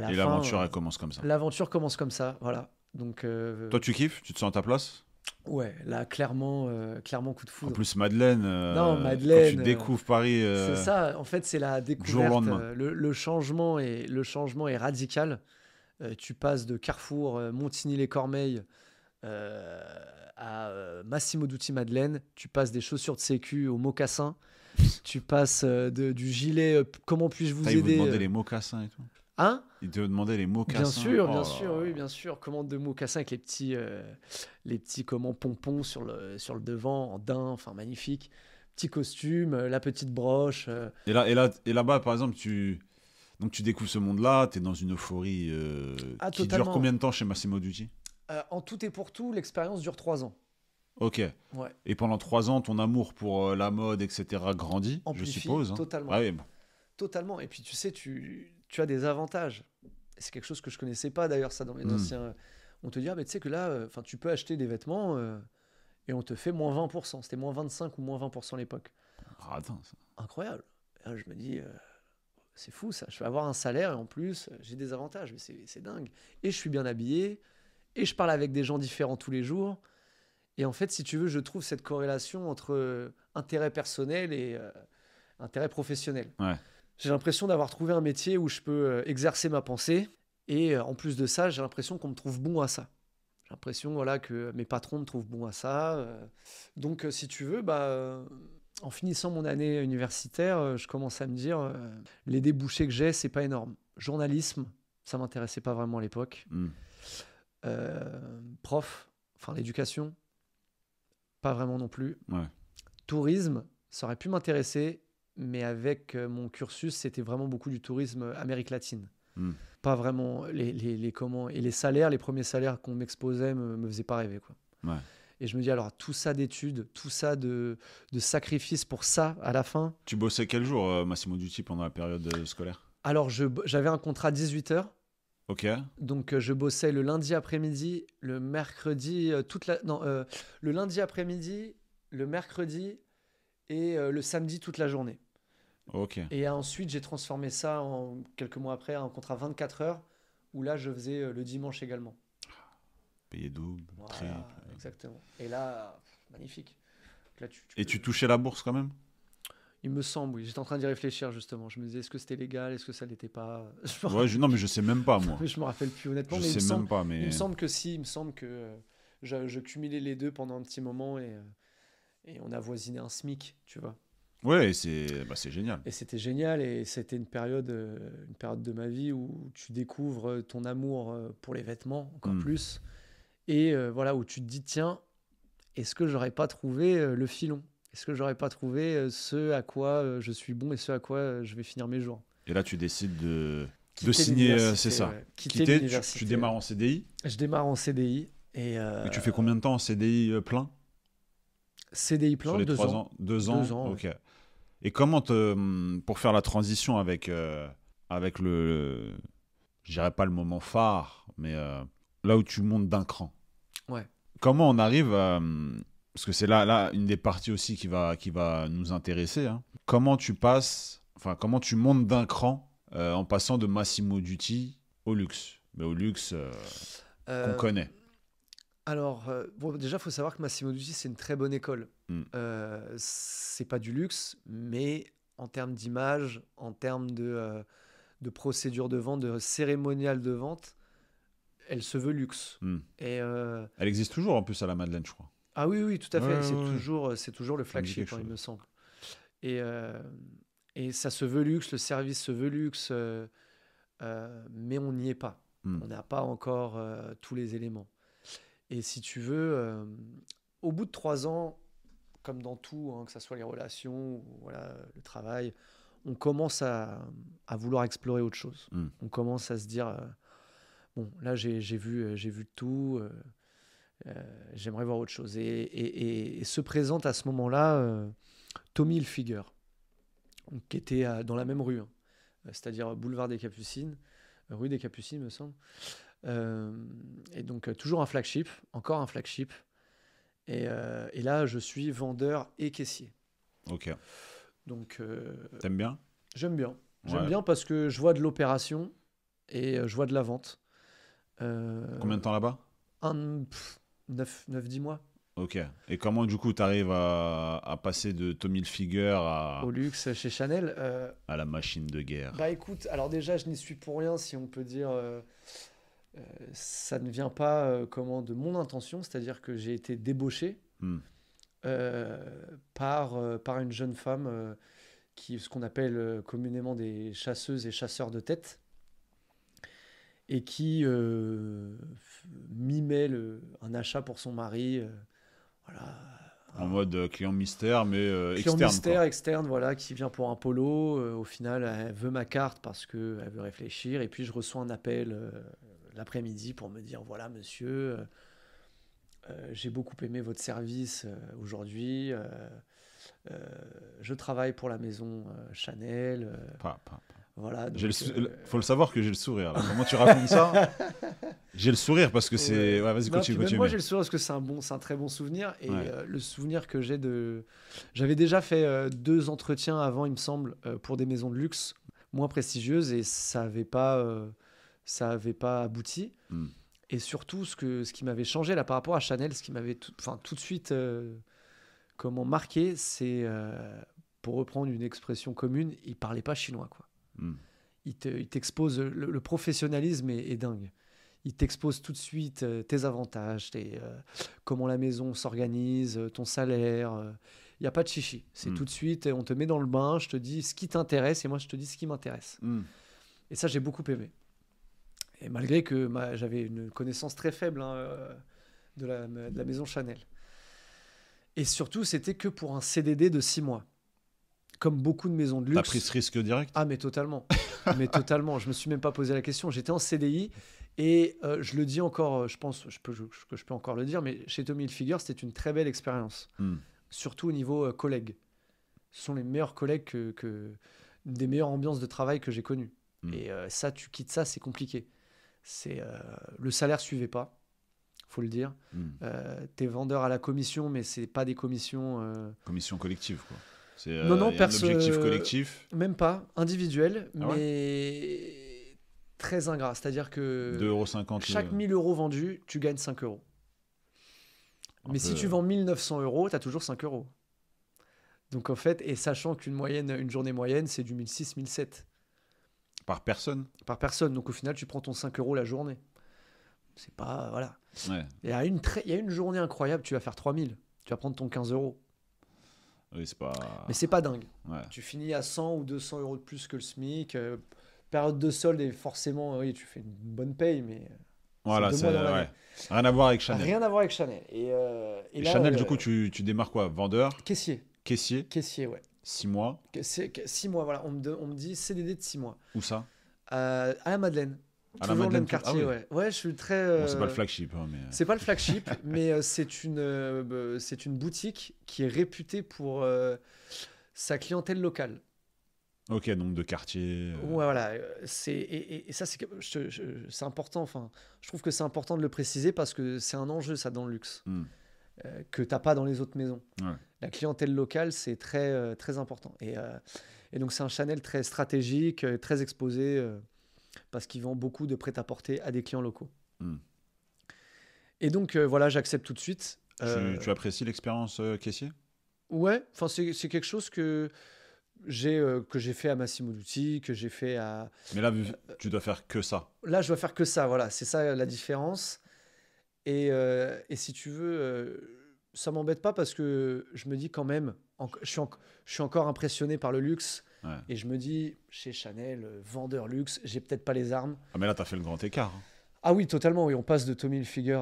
la Et fin l'aventure, elle commence comme ça. l'aventure commence comme ça, voilà. Donc Toi, tu kiffes? Tu te sens à ta place? ouais, là clairement coup de En foudre. plus, Madeleine, Non, quand Madeleine, tu découvres Paris, c'est ça, en fait, c'est la jour au découverte. lendemain. Le changement est radical. Tu passes de Carrefour, Montigny-les-Cormeilles à Massimo Dutti Madeleine. Tu passes des chaussures de sécu aux mocassins. Tu passes du gilet. Comment puis-je vous Putain, ils vous aider demandaient les mocassins et tout. Hein? Ils te demandaient les mocassins. Bien sûr, Oh bien là sûr, là. oui, bien sûr. Commande de mocassins avec les petits pompons sur le devant en daim, enfin magnifique. Petit costume, la petite broche. Et là-bas, par exemple, donc tu découvres ce monde-là, tu es dans une euphorie Ah, qui dure totalement. combien de temps chez Massimo Dutti? En tout et pour tout, l'expérience dure 3 ans. Ok. Ouais. Et pendant 3 ans, ton amour pour la mode, etc., grandit, je Amplifie suppose. Hein. totalement. Ah oui, bon. Totalement. Et puis tu sais, tu as des avantages. Et c'est quelque chose que je connaissais pas d'ailleurs, ça, dans mes anciens. On te dit, ah, mais tu sais que là, tu peux acheter des vêtements et on te fait moins 20%. C'était moins 25 ou moins 20% à l'époque. Ah, attends, ça. Incroyable. Et là, je me dis, c'est fou ça. Je vais avoir un salaire et en plus, j'ai des avantages. Mais c'est dingue. Et je suis bien habillé. Et je parle avec des gens différents tous les jours. Et en fait, si tu veux, je trouve cette corrélation entre intérêt personnel et intérêt professionnel. Ouais. J'ai l'impression d'avoir trouvé un métier où je peux exercer ma pensée. Et en plus de ça, j'ai l'impression qu'on me trouve bon à ça. J'ai l'impression voilà, que mes patrons me trouvent bon à ça. Donc, si tu veux, en finissant mon année universitaire, je commence à me dire les débouchés que j'ai, c'est pas énorme. Journalisme, ça m'intéressait pas vraiment à l'époque. Prof, Enfin, l'éducation, pas vraiment non plus. Ouais. Tourisme, ça aurait pu m'intéresser, mais avec mon cursus, c'était vraiment beaucoup du tourisme Amérique latine. Hmm. Pas vraiment comment... Et les salaires, les premiers salaires qu'on m'exposait me faisaient pas rêver, quoi. Ouais. Et je me dis, alors, tout ça d'études, tout ça de sacrifices pour ça, à la fin. Tu bossais quel jour, Massimo Dutti, pendant la période scolaire? Alors, j'avais un contrat 18 heures. Ok. Donc, je bossais le lundi après-midi, le mercredi, le lundi après-midi, le mercredi et le samedi toute la journée. Ok. Et ensuite, j'ai transformé ça, quelques mois après, en contrat 24 heures, où là, je faisais le dimanche également. Payé double, Voilà, triple. exactement. Et là, magnifique. Là, Et tu touchais la bourse quand même? Il me semble, oui. J'étais en train d'y réfléchir, justement. Je me disais, est-ce que c'était légal? Est-ce que ça l'était pas? Ouais, non, mais je sais même pas, moi. Je me rappelle plus honnêtement, Je mais sais même pas, mais... il me semble que si. Il me semble que je cumulais les deux pendant un petit moment et on a voisiné un SMIC, tu vois. Ouais, c'est génial. Et c'était génial et c'était une période de ma vie où tu découvres ton amour pour les vêtements encore plus et voilà où tu te dis tiens, est-ce que j'aurais pas trouvé le filon? Est-ce que j'aurais pas trouvé ce à quoi je suis bon et ce à quoi je vais finir mes jours? Et là, tu décides de Quitter signer, l'université, c'est ça. ouais. Quitter, l'université. tu démarres en CDI. Je démarre en CDI et Tu fais combien de temps en CDI plein? CDI plein, Sur les 2 3 ans. ans. 2 ans. 2 ans, Ok. Et comment pour faire la transition avec je dirais pas le moment phare, mais là où tu montes d'un cran. Ouais. Comment on arrive à, parce que c'est là une des parties aussi qui va nous intéresser, hein. Comment tu montes d'un cran en passant de Massimo Dutti au luxe, mais au luxe qu'on connaît. Alors, bon, déjà, il faut savoir que Massimo Dutti, c'est une très bonne école. Mm. C'est pas du luxe, mais en termes d'image, en termes de procédure de vente, de cérémonial de vente, elle se veut luxe. Mm. Et, Elle existe toujours en plus à la Madeleine, je crois. ah oui, oui, tout à fait. Ouais, C'est ouais. toujours le Ça me dit flagship, quelque hein, il chose. me semble. Et ça se veut luxe, le service se veut luxe, mais on n'y est pas. Mm. On n'a pas encore tous les éléments. Et si tu veux, au bout de 3 ans, comme dans tout, hein, que ce soit les relations ou voilà, le travail, on commence à vouloir explorer autre chose. Mm. On commence à se dire, bon, là j'ai vu tout, j'aimerais voir autre chose. Et se présente à ce moment-là Tommy Hilfiger, qui était dans la même rue, hein, c'est-à-dire boulevard des Capucines, rue des Capucines, me semble. Et donc, toujours un flagship, encore un flagship. Et là, je suis vendeur et caissier. Ok. Donc, T'aimes bien? j'aime bien. J'aime Ouais. bien parce que je vois de l'opération et je vois de la vente. Combien de temps là-bas? 9-10 mois. Ok. Et comment, du coup, tu arrives à passer de Tommy Hilfiger Au luxe chez Chanel. à la machine de guerre? Bah écoute, alors déjà, je n'y suis pour rien, si on peut dire. Ça ne vient pas de mon intention, c'est-à-dire que j'ai été débauché Mm. par une jeune femme ce qu'on appelle communément des chasseuses et chasseurs de tête, et qui mimait un achat pour son mari. Voilà. En mode client mystère, mais Client externe, mystère, quoi. externe, voilà, qui vient pour un polo. Au final, elle veut ma carte parce qu'elle veut réfléchir. Et puis, je reçois un appel l'après-midi pour me dire, voilà, monsieur, j'ai beaucoup aimé votre service aujourd'hui. Je travaille pour la maison Chanel. Voilà, donc, faut le savoir que j'ai le sourire, là. Comment tu racontes ça? J'ai le sourire parce que c'est... Ouais, vas-y, non, continue. même moi, j'ai le sourire parce que c'est un très bon souvenir. Et Ouais. le souvenir que j'ai J'avais déjà fait 2 entretiens avant, il me semble, pour des maisons de luxe moins prestigieuses et ça avait pas abouti. Mm. Et surtout, ce qui m'avait changé là par rapport à Chanel, ce qui m'avait tout de suite marqué, c'est, pour reprendre une expression commune, il parlait pas chinois, quoi. Mm. Il t'expose, le professionnalisme est dingue. Il t'expose tout de suite tes avantages, comment la maison s'organise, ton salaire. Il n'y a pas de chichi. C'est tout de suite, on te met dans le bain, je te dis ce qui t'intéresse et moi je te dis ce qui m'intéresse. Mm. Et ça, j'ai beaucoup aimé. Et malgré que j'avais une connaissance très faible de la maison Chanel. Et surtout, c'était que pour un CDD de 6 mois. Comme beaucoup de maisons de luxe. T'as pris ce risque direct? Ah, mais totalement. Mais totalement. Je me suis même pas posé la question. J'étais en CDI et je le dis encore, je pense que je peux encore le dire, mais chez Tommy Hilfiger, c'était une très belle expérience. Surtout au niveau collègues. Ce sont les meilleurs collègues des meilleures ambiances de travail que j'ai connues. Et ça, tu quittes ça, c'est compliqué. Le salaire suivait pas, faut le dire. T'es vendeur à la commission, mais c'est pas des commissions. Commission collective, quoi. C'est non, un objectif collectif. Même pas individuel, Ah mais très ingrat. C'est-à-dire que 2,50 €. chaque 1000 € vendus, tu gagnes 5 €. Mais si tu vends 1900 €, tu as toujours 5 €. Donc en fait, et sachant une journée moyenne, c'est du 1600, 1700. Par personne? Par personne. Donc au final, tu prends ton 5 € la journée. C'est pas. Voilà. Ouais. Il y a une journée incroyable, tu vas faire 3000. Tu vas prendre ton 15 €. Oui, c'est pas... Mais c'est pas dingue. Ouais. Tu finis à 100 ou 200 € de plus que le SMIC. Période de solde, et forcément, oui, tu fais une bonne paye, mais. Voilà, c'est ouais. Rien à voir avec Chanel. Rien à voir avec Chanel. Et là, Chanel, du coup, tu démarres quoi? Vendeur? Caissier. Caissier, ouais. 6 mois? 6 mois, voilà. On me dit CDD de 6 mois. Où ça? À la Madeleine. À la Toujours Madeleine, le même quartier, oui. ouais. Ouais, je suis très. Bon, c'est pas le flagship, hein, mais... C'est pas le flagship, mais c'est une boutique qui est réputée pour sa clientèle locale. Ok, donc de quartier. Ouais, voilà. Et ça, c'est important. Enfin, je trouve que c'est important de le préciser parce que c'est un enjeu, ça, dans le luxe, que t'as pas dans les autres maisons. Ouais. La clientèle locale, c'est très, très important. Et donc, c'est un Chanel très stratégique, très exposé, parce qu'il vend beaucoup de prêt-à-porter à des clients locaux. Et donc, voilà, j'accepte tout de suite. Tu apprécies l'expérience caissier? Ouais, enfin, c'est quelque chose que j'ai fait à Massimo Dutti, que j'ai fait à... Mais là, tu dois faire que ça. Là, je dois faire que ça, voilà. C'est ça la différence. Et si tu veux, ça m'embête pas parce que je me dis quand même, je suis encore impressionné par le luxe. Ouais. Et je me dis, chez Chanel, vendeur luxe, j'ai peut-être pas les armes. Ah, mais là, tu as fait le grand écart. Hein. Ah oui, totalement. Oui. On passe de Tommy Hilfiger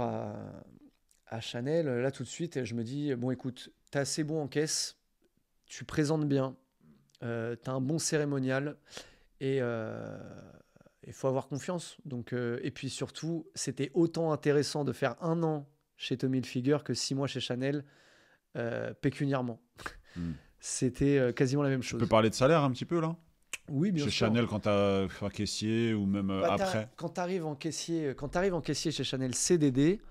à Chanel. Là, tout de suite, je me dis, bon, écoute, tu es assez bon en caisse, tu présentes bien, tu as un bon cérémonial et il faut avoir confiance. Donc, et puis surtout, c'était autant intéressant de faire 1 an chez Tommy Hilfiger que 6 mois chez Chanel, pécuniairement. C'était quasiment la même chose. Tu peux parler de salaire un petit peu là? Oui, bien sûr. Chez Chanel, quand tu as fait un caissier ou même après? Quand tu arrives en caissier chez Chanel CDD,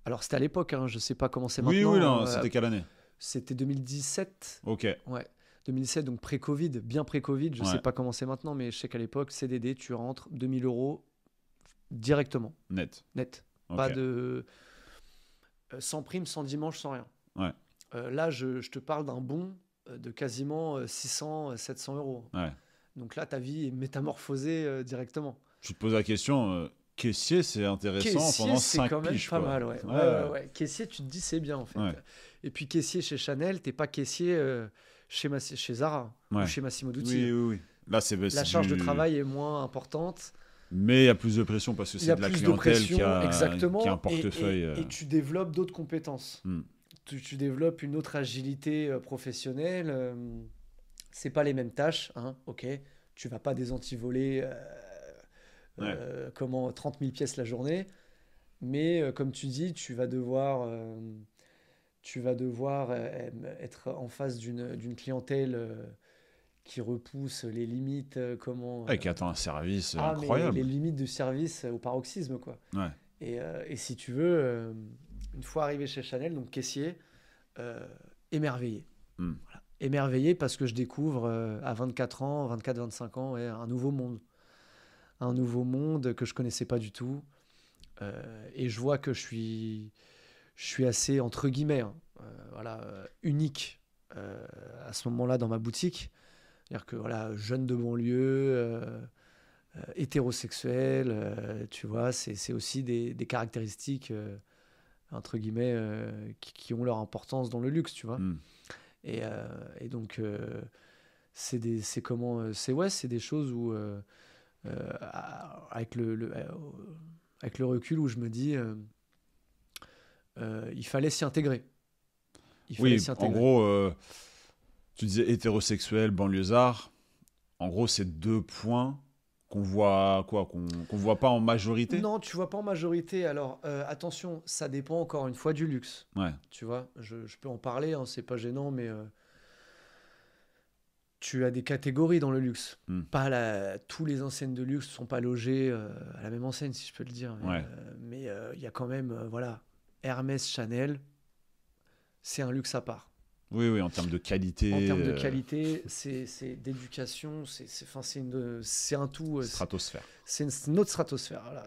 alors c'était à l'époque, hein, je ne sais pas comment c'est maintenant. Oui, non, c'était quelle année? C'était 2017. Ok. Ouais. 2017, donc pré-Covid, bien pré-Covid. Je ne sais pas comment c'est maintenant, mais je sais qu'à l'époque, CDD, tu rentres 2000 € directement. Net. Okay. Pas de... sans prime, sans dimanche, sans rien. Ouais. Là, je te parle d'un bon de quasiment 600, 700 €. Ouais. Donc là, ta vie est métamorphosée directement. Je te pose la question, caissier, c'est intéressant caissier, pendant c'est 5 quand même piges. Pas quoi. mal, ouais. Caissier, tu te dis, c'est bien, en fait. Ouais. Et puis, caissier chez Chanel, t'es pas caissier chez Zara ou chez Massimo Dutti. Oui. Là, la charge de travail est moins importante. Mais il y a plus de pression parce que c'est de la clientèle qui a un portefeuille. Et tu développes d'autres compétences. Tu développes une autre agilité professionnelle. C'est pas les mêmes tâches. Hein, ok. Tu vas pas désantivoler 30 000 pièces la journée. Mais comme tu dis, tu vas devoir être en face d'une clientèle qui repousse les limites. Qui attend un service incroyable. Les limites du service au paroxysme, quoi. Ouais. Et si tu veux, une fois arrivé chez Chanel, donc caissier, émerveillé. Voilà. Émerveillé parce que je découvre à 24 ans, 24-25 ans, un nouveau monde. Un nouveau monde que je connaissais pas du tout. Et je vois que je suis assez, entre guillemets, unique à ce moment-là dans ma boutique. C'est-à-dire que voilà, jeune de banlieue, hétérosexuel, tu vois, c'est aussi des caractéristiques, entre guillemets, qui ont leur importance dans le luxe, tu vois. Et donc, c'est des choses où, avec le recul, où je me dis, il fallait s'y intégrer. Oui, en gros, tu disais hétérosexuel, banlieusard. En gros, c'est 2 points qu'on voit qu'on voit pas en majorité. Non, tu vois pas en majorité. Alors, attention, ça dépend encore une fois du luxe. Ouais. Tu vois, je peux en parler, hein, c'est pas gênant, mais tu as des catégories dans le luxe. Pas tous les enseignes de luxe sont pas logées à la même enseigne, si je peux le dire. Mais il y a quand même, voilà, Hermès, Chanel, c'est un luxe à part. Oui, en termes de qualité. En termes de qualité, c'est d'éducation, c'est un tout. Stratosphère. C'est une autre stratosphère. Voilà,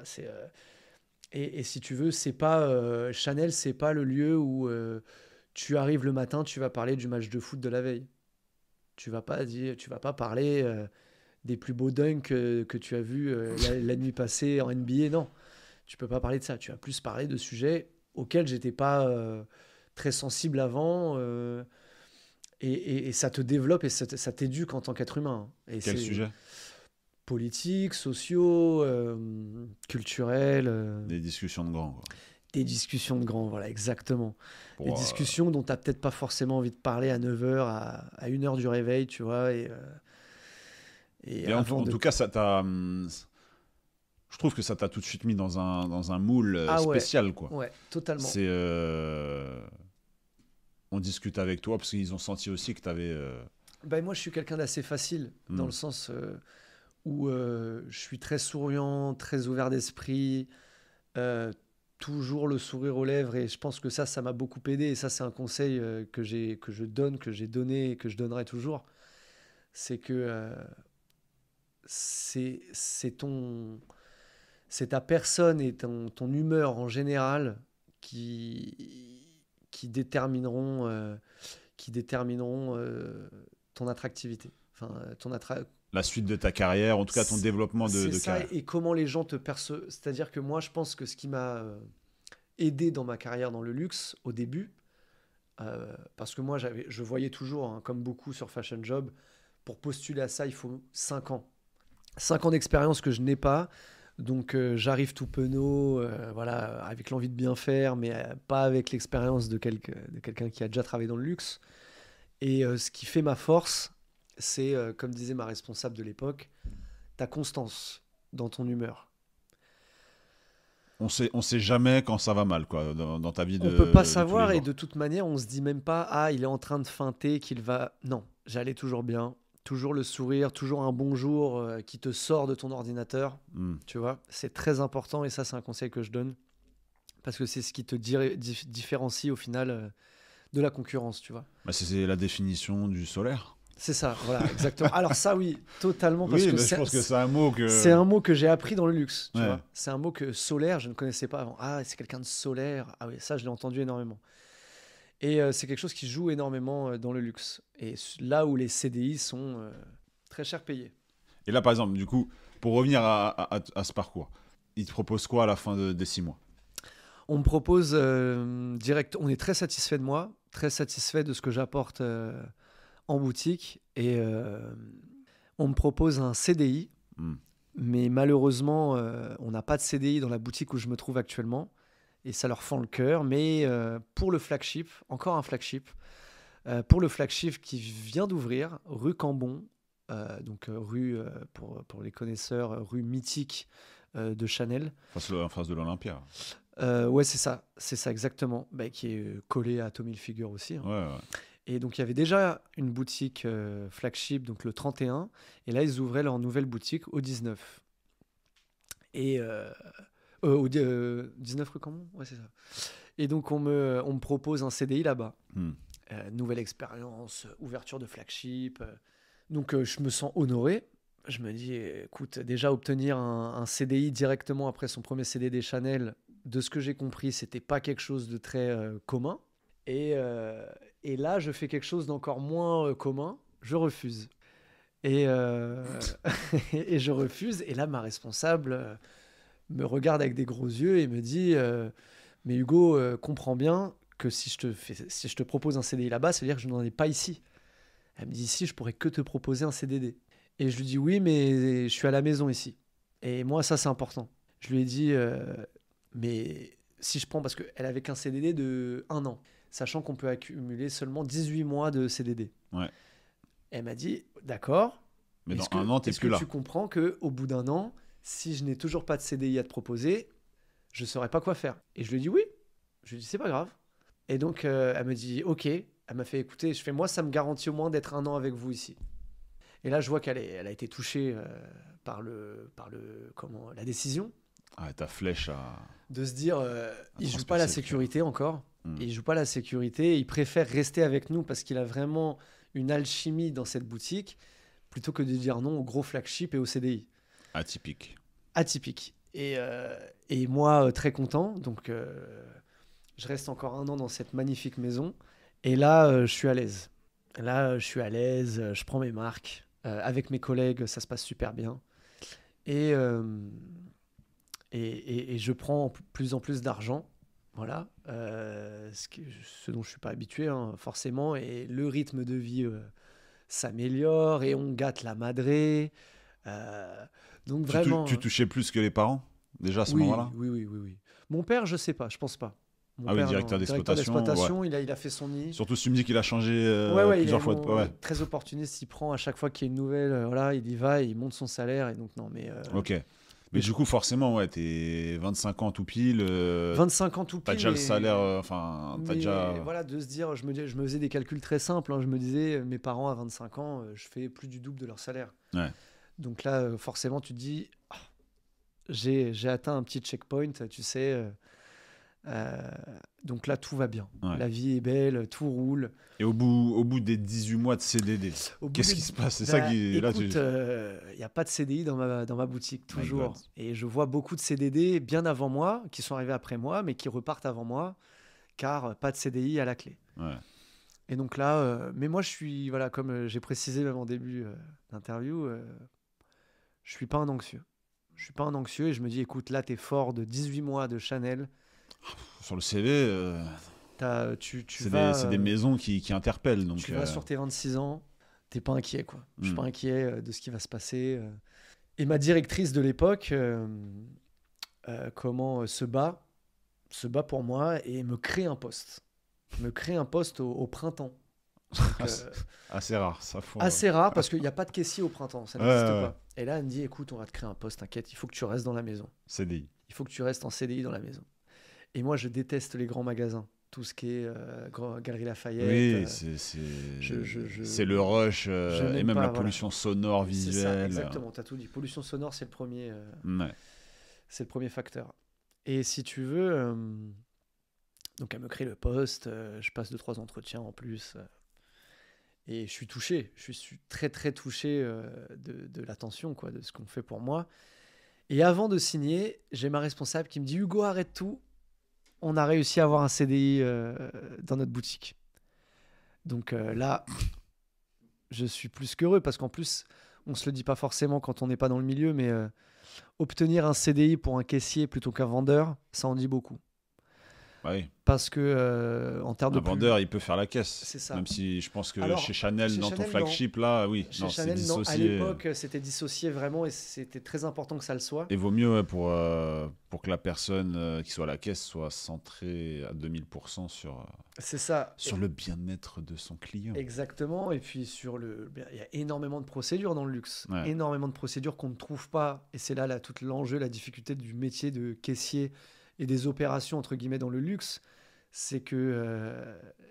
et si tu veux, c'est pas Chanel, c'est pas le lieu où tu arrives le matin, tu vas parler du match de foot de la veille. Tu vas pas parler des plus beaux dunks que tu as vus la nuit passée en NBA. Non, tu peux pas parler de ça. Tu vas plus parler de sujets auxquels j'étais pas très sensible avant. Et ça te développe et ça t'éduque en tant qu'être humain. Et quel sujet? Politiques, sociaux, culturels. Des discussions de grands, quoi. Des discussions de grands, voilà, exactement. Des discussions dont tu n'as peut-être pas forcément envie de parler à 9h, à 1h du réveil, tu vois. Et en tout cas, ça t'a... Je trouve que ça t'a tout de suite mis dans un moule spécial, quoi. Ouais, totalement. C'est... On discute avec toi parce qu'ils ont senti aussi que tu avais... Moi, je suis quelqu'un d'assez facile, dans le sens où je suis très souriant, très ouvert d'esprit, toujours le sourire aux lèvres, et je pense que ça m'a beaucoup aidé, et ça, c'est un conseil que j'ai donné et que je donnerai toujours. C'est que c'est ta personne et ton humeur en général qui détermineront ton attractivité. Enfin, la suite de ta carrière, en tout cas ton développement de carrière. Et comment les gens te perçoivent. C'est-à-dire que moi, je pense que ce qui m'a aidé dans ma carrière dans le luxe au début, parce que moi, je voyais toujours, hein, comme beaucoup sur Fashion Job, pour postuler à ça, il faut 5 ans. 5 ans d'expérience que je n'ai pas. Donc j'arrive tout penaud, voilà, avec l'envie de bien faire, mais pas avec l'expérience de quelqu'un qui a déjà travaillé dans le luxe. Et ce qui fait ma force, c'est, comme disait ma responsable de l'époque, ta constance dans ton humeur. On sait jamais quand ça va mal, quoi, dans ta vie On peut pas savoir, et de toute manière, on se dit même pas, ah, il est en train de feinter, qu'il va... Non, j'allais toujours bien. Toujours le sourire, toujours un bonjour qui te sort de ton ordinateur. Tu vois, c'est très important, et ça, c'est un conseil que je donne, parce que c'est ce qui te différencie au final de la concurrence, tu vois. C'est la définition du solaire. C'est ça, voilà, exactement. Alors ça, oui, totalement. Parce que je pense que c'est un mot que... C'est un mot que j'ai appris dans le luxe, tu vois. C'est un mot que solaire, je ne connaissais pas avant. Ah, c'est quelqu'un de solaire. Ah oui, ça, je l'ai entendu énormément. Et c'est quelque chose qui joue énormément dans le luxe. Et là où les CDI sont très cher payés. Et là, par exemple, du coup, pour revenir à ce parcours, ils te proposent quoi à la fin des 6 mois? On me propose direct. On est très satisfait de moi, très satisfait de ce que j'apporte en boutique. Et on me propose un CDI. Mais malheureusement, on n'a pas de CDI dans la boutique où je me trouve actuellement. Et ça leur fend le cœur. Mais pour le flagship, encore un flagship, pour le flagship qui vient d'ouvrir, rue Cambon, donc rue, pour les connaisseurs, rue mythique de Chanel. En face de l'Olympia. Ouais, c'est ça exactement, qui est collé à Tommy Hilfiger aussi. Hein. Ouais. Et donc il y avait déjà une boutique flagship, donc le 31, et là ils ouvraient leur nouvelle boutique au 19. Et au 19 rue Cambon, ouais, c'est ça. Et donc on me propose un CDI là-bas. Nouvelle expérience, ouverture de flagship. Donc je me sens honoré. Je me dis, écoute, déjà obtenir un CDI directement après son premier CDD Chanel, de ce que j'ai compris, c'était pas quelque chose de très commun. Et là, je fais quelque chose d'encore moins commun. Je refuse. Et je refuse. Et là, ma responsable me regarde avec des gros yeux et me dit mais Hugo, comprends bien que si je te propose un CDI là-bas, ça veut dire que je n'en ai pas ici. Elle me dit ici, je pourrais que te proposer un CDD. Et je lui dis oui, mais je suis à la maison ici. Et moi, ça, c'est important. Je lui ai dit mais si je prends, parce qu'elle avait qu'un CDD de 1 an, sachant qu'on peut accumuler seulement 18 mois de CDD. Ouais. Elle m'a dit, d'accord, Mais dans un an, t'es plus là. tu comprends qu'au bout d'un an, si je n'ai toujours pas de CDI à te proposer, je ne saurais pas quoi faire. Et je lui ai dit oui. Je lui ai dit, c'est pas grave. Et donc, elle me dit, ok. Elle m'a fait écouter. Je fais, moi, ça me garantit au moins d'être 1 an avec vous ici. Et là, je vois elle a été touchée par la décision. Ah, ta flèche à... De se dire, il joue pas la sécurité encore. Il joue pas la sécurité. Il préfère rester avec nous parce qu'il a vraiment une alchimie dans cette boutique plutôt que de dire non au gros flagship et au CDI. Atypique. Et moi, très content. Donc, je reste encore 1 an dans cette magnifique maison. Et là, je suis à l'aise. Je prends mes marques. Avec mes collègues, ça se passe super bien. Et je prends plus en plus d'argent. Voilà. Ce dont je ne suis pas habitué, hein, forcément. Et le rythme de vie s'améliore et on gâte la madré. Donc vraiment... Tu touchais plus que les parents, déjà, à ce moment-là? Oui. Mon père, je ne sais pas, je ne pense pas. Mon père, directeur d'exploitation. Ouais. Il a fait son nid. Surtout si tu me dis qu'il a changé plusieurs fois. Très opportuniste, il prend à chaque fois qu'il y a une nouvelle, voilà, il y va, il monte son salaire. Et donc, non, mais, ok. Mais du coup, forcément, ouais, t'es 25 ans tout pile. 25 ans tout pile. T'as déjà le salaire, t'as déjà... Voilà, de se dire, je me faisais des calculs très simples. Hein, je me disais, mes parents à 25 ans, je fais plus du double de leur salaire. Ouais. Donc là, forcément, tu te dis, j'ai atteint un petit checkpoint, tu sais. Donc là, tout va bien. Ouais. La vie est belle, tout roule. Et au bout des 18 mois de CDD, qu'est-ce qui se passe? C'est ça qui... Écoute, il n'y a pas de CDI dans ma boutique, toujours. Et je vois beaucoup de CDD bien avant moi, qui sont arrivés après moi, mais qui repartent avant moi, car pas de CDI à la clé. Ouais. Et donc là, mais moi, je suis, voilà, comme j'ai précisé même en début d'interview, je ne suis pas un anxieux. Je ne suis pas un anxieux et je me dis, écoute, là, tu es fort de 18 mois de Chanel. Sur le CV, c'est des maisons qui interpellent. Donc, tu vas sur tes 26 ans, tu n'es pas inquiet, quoi. Je ne suis pas inquiet de ce qui va se passer. Et ma directrice de l'époque se bat pour moi et me crée un poste. Au printemps. Donc, assez rare, ça. Assez rare parce qu'il n'y a pas de caissier au printemps, ça n'existe pas. Et là, elle me dit, écoute, on va te créer un poste, t'inquiète, il faut que tu restes dans la maison. CDI. Il faut que tu restes en CDI dans la maison. Et moi, je déteste les grands magasins. Tout ce qui est Galeries Lafayette. Oui, c'est le rush et même la pollution sonore, visuelle. C'est ça, exactement, tu as tout dit. Pollution sonore, c'est le premier, c'est le premier facteur. Et si tu veux, donc elle me crée le poste, je passe 2-3 entretiens en plus. Et je suis touché. Je suis très, très touché de l'attention, quoi, de ce qu'on fait pour moi. Et avant de signer, j'ai ma responsable qui me dit « Hugo, arrête tout. On a réussi à avoir un CDI dans notre boutique. » Donc là, je suis plus qu'heureux parce qu'en plus, on ne se le dit pas forcément quand on n'est pas dans le milieu, mais obtenir un CDI pour un caissier plutôt qu'un vendeur, ça en dit beaucoup. Oui. Parce que en termes de vendeur, il peut faire la caisse. C'est ça. Même si je pense que chez Chanel, dans ton flagship, là, oui, c'est dissocié. À l'époque, c'était dissocié vraiment et c'était très important que ça le soit. Et vaut mieux pour que la personne qui soit à la caisse soit centrée à 2000% sur le bien-être de son client. Exactement. Et puis il y a énormément de procédures dans le luxe. Ouais. Énormément de procédures qu'on ne trouve pas. Et c'est là tout l'enjeu, la difficulté du métier de caissier et des opérations entre guillemets dans le luxe, c'est que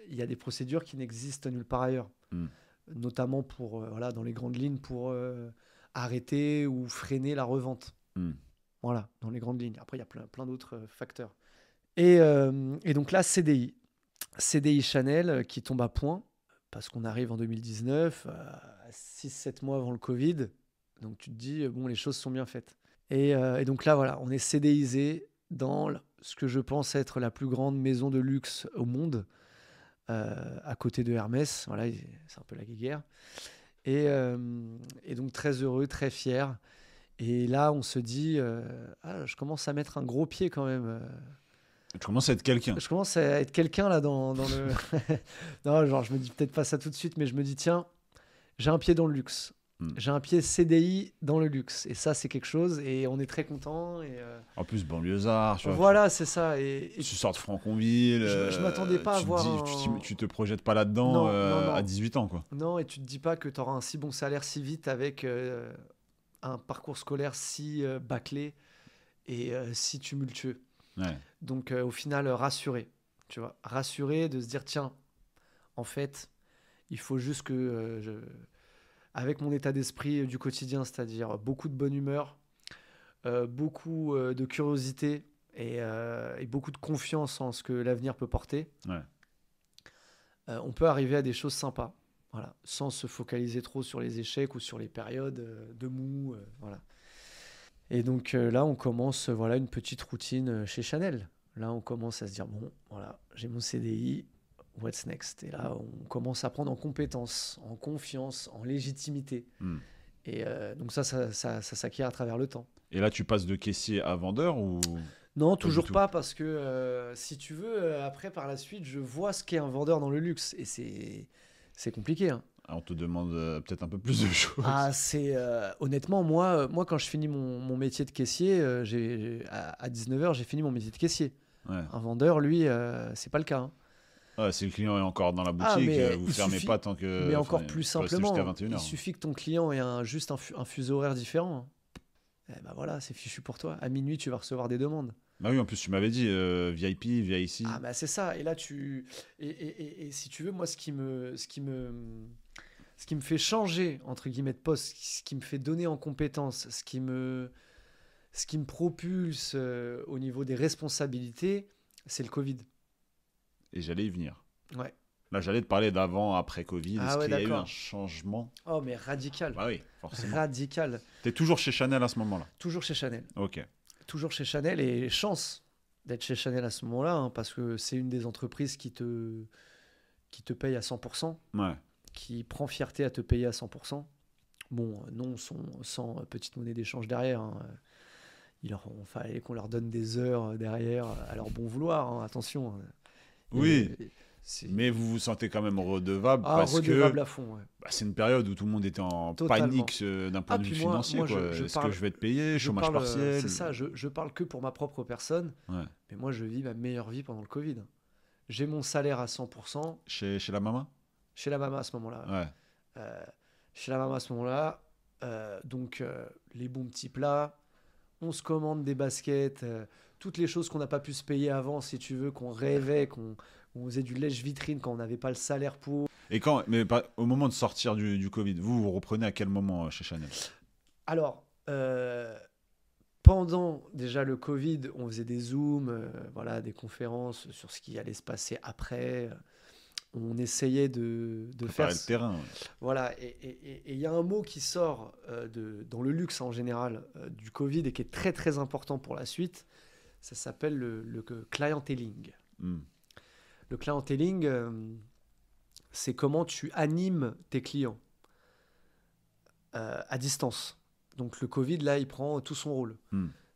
y a des procédures qui n'existent nulle part ailleurs, notamment pour dans les grandes lignes pour arrêter ou freiner la revente. Voilà, dans les grandes lignes. Après il y a plein d'autres facteurs. Et donc là CDI Chanel qui tombe à point parce qu'on arrive en 2019, 6-7 mois avant le Covid. Donc tu te dis bon, les choses sont bien faites. Et donc là voilà, on est CDIsé dans ce que je pense être la plus grande maison de luxe au monde, à côté de Hermès. Voilà, c'est un peu la guéguerre. Et donc très heureux, très fier. Et là, on se dit, je commence à mettre un gros pied quand même. Tu commences à être quelqu'un. Je commence à être quelqu'un là dans le... Non, genre je me dis peut-être pas ça tout de suite, mais je me dis tiens, j'ai un pied dans le luxe. J'ai un pied CDI dans le luxe. Et ça, c'est quelque chose. Et on est très content. Et, En plus, banlieusard, tu vois. voilà, c'est ça. Tu sors de Franconville. Je m'attendais pas à voir tu te projettes pas là-dedans non. à 18 ans, quoi. Non, et tu te dis pas que tu auras un si bon salaire si vite avec un parcours scolaire si bâclé et si tumultueux. Ouais. Donc, au final, rassuré. Tu vois, rassuré de se dire, tiens, en fait, il faut juste que avec mon état d'esprit du quotidien, c'est-à-dire beaucoup de bonne humeur, beaucoup de curiosité et beaucoup de confiance en ce que l'avenir peut porter, Ouais. on peut arriver à des choses sympas, voilà, sans se focaliser trop sur les échecs ou sur les périodes de mou, voilà. Et donc là, on commence une petite routine chez Chanel. Là, on commence à se dire, bon, voilà, j'ai mon CDI, what's next? Et là, on commence à prendre en compétence, en confiance, en légitimité. Et donc ça s'acquiert à travers le temps. Et là, tu passes de caissier à vendeur ou... Non, toujours pas, parce que si tu veux, après, par la suite, je vois ce qu'est un vendeur dans le luxe. Et c'est compliqué. Hein. On te demande peut-être un peu plus de choses. Ah, honnêtement, moi, quand je finis mon métier de caissier, à 19h, j'ai fini mon métier de caissier. Ouais. Un vendeur, lui, c'est pas le cas. Hein. Ouais, si le client est encore dans la boutique, vous ne fermez pas tant que... Mais encore plus simplement, il 21h. suffit que ton client ait juste un fuseau horaire différent. Eh ben voilà, c'est fichu pour toi. À minuit, tu vas recevoir des demandes. Bah oui, en plus, tu m'avais dit VIP, VIC. Ah bah c'est ça. Et là, et si tu veux, moi, ce qui me fait changer, entre guillemets, de poste, ce qui me fait donner en compétences, ce qui me propulse au niveau des responsabilités, c'est le Covid. Et j'allais y venir. Ouais. Là, j'allais te parler d'avant, après Covid. Est-ce qu'il y a eu un changement? Oh, mais radical. Bah oui, forcément. Radical. T'es toujours chez Chanel à ce moment-là? Toujours chez Chanel. Ok. Toujours chez Chanel, et chance d'être chez Chanel à ce moment-là, hein, parce que c'est une des entreprises qui te paye à 100%, ouais. Qui prend fierté à te payer à 100%. Bon, non, sans petite monnaie d'échange derrière. Hein. Il fallait qu'on leur donne des heures derrière à leur bon vouloir, hein, attention. Oui, mais vous vous sentez quand même redevable parce redevable que à fond, ouais. C'est une période où tout le monde était en panique d'un point de vue financier. Est-ce que je vais être payé, chômage partiel? C'est ça, je parle que pour ma propre personne, ouais. Mais moi je vis ma meilleure vie pendant le Covid. J'ai mon salaire à 100%. Chez la maman? Chez la maman à ce moment-là. Ouais. Chez la maman à ce moment-là, donc les bons petits plats, on se commande des baskets, toutes les choses qu'on n'a pas pu se payer avant, si tu veux, qu'on rêvait, qu'on faisait du lèche-vitrine quand on n'avait pas le salaire pour. Et au moment de sortir du Covid, vous reprenez à quel moment chez Chanel? Alors, pendant déjà le Covid, on faisait des Zooms, des conférences sur ce qui allait se passer après. On essayait de faire le terrain. Ouais. Voilà, et il y a un mot qui sort dans le luxe en général du Covid et qui est très très important pour la suite. Ça s'appelle le clienteling. Le clienteling, c'est comment tu animes tes clients à distance. Donc le Covid, là, il prend tout son rôle.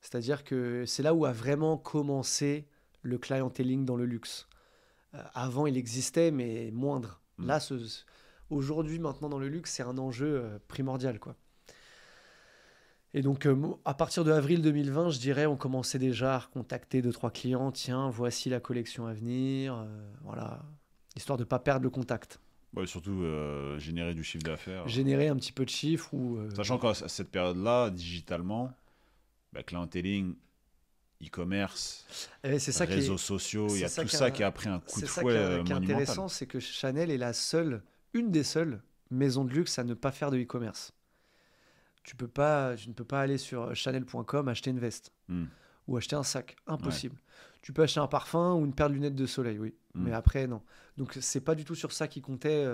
C'est-à-dire que c'est là où a vraiment commencé le clienteling dans le luxe. Avant, il existait, mais moindre. Là, aujourd'hui, maintenant, dans le luxe, c'est un enjeu primordial, quoi. Et donc, à partir de avril 2020, je dirais, on commençait déjà à recontacter 2-3 clients. Tiens, voici la collection à venir. Voilà, histoire de ne pas perdre le contact. Ouais, surtout générer du chiffre d'affaires. Générer un petit peu de chiffre. Sachant qu'à cette période-là, digitalement, clienteling, e-commerce, réseaux sociaux, il y a tout ça qui a pris un coup de fouet monumental. Ce qui est intéressant, c'est que Chanel est une des seules maisons de luxe à ne pas faire de e-commerce. Tu ne peux pas aller sur chanel.com acheter une veste ou acheter un sac. Impossible. Ouais. Tu peux acheter un parfum ou une paire de lunettes de soleil, oui. Mais après, non. Donc, c'est pas du tout sur ça qu'ils comptaient.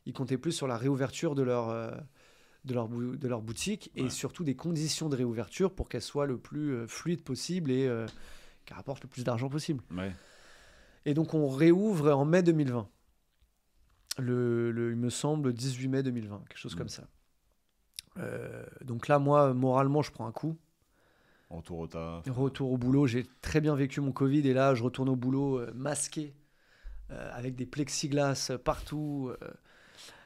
Ils comptaient plus sur la réouverture de leur boutique et surtout des conditions de réouverture pour qu'elle soit le plus fluide possible et qu'elle rapporte le plus d'argent possible. Ouais. Et donc, on réouvre en mai 2020. Il me semble, 18 mai 2020, quelque chose comme ça. Donc là, moi, moralement, je prends un coup. Retour au taf. Retour au boulot. J'ai très bien vécu mon Covid et là, je retourne au boulot masqué, avec des plexiglas partout,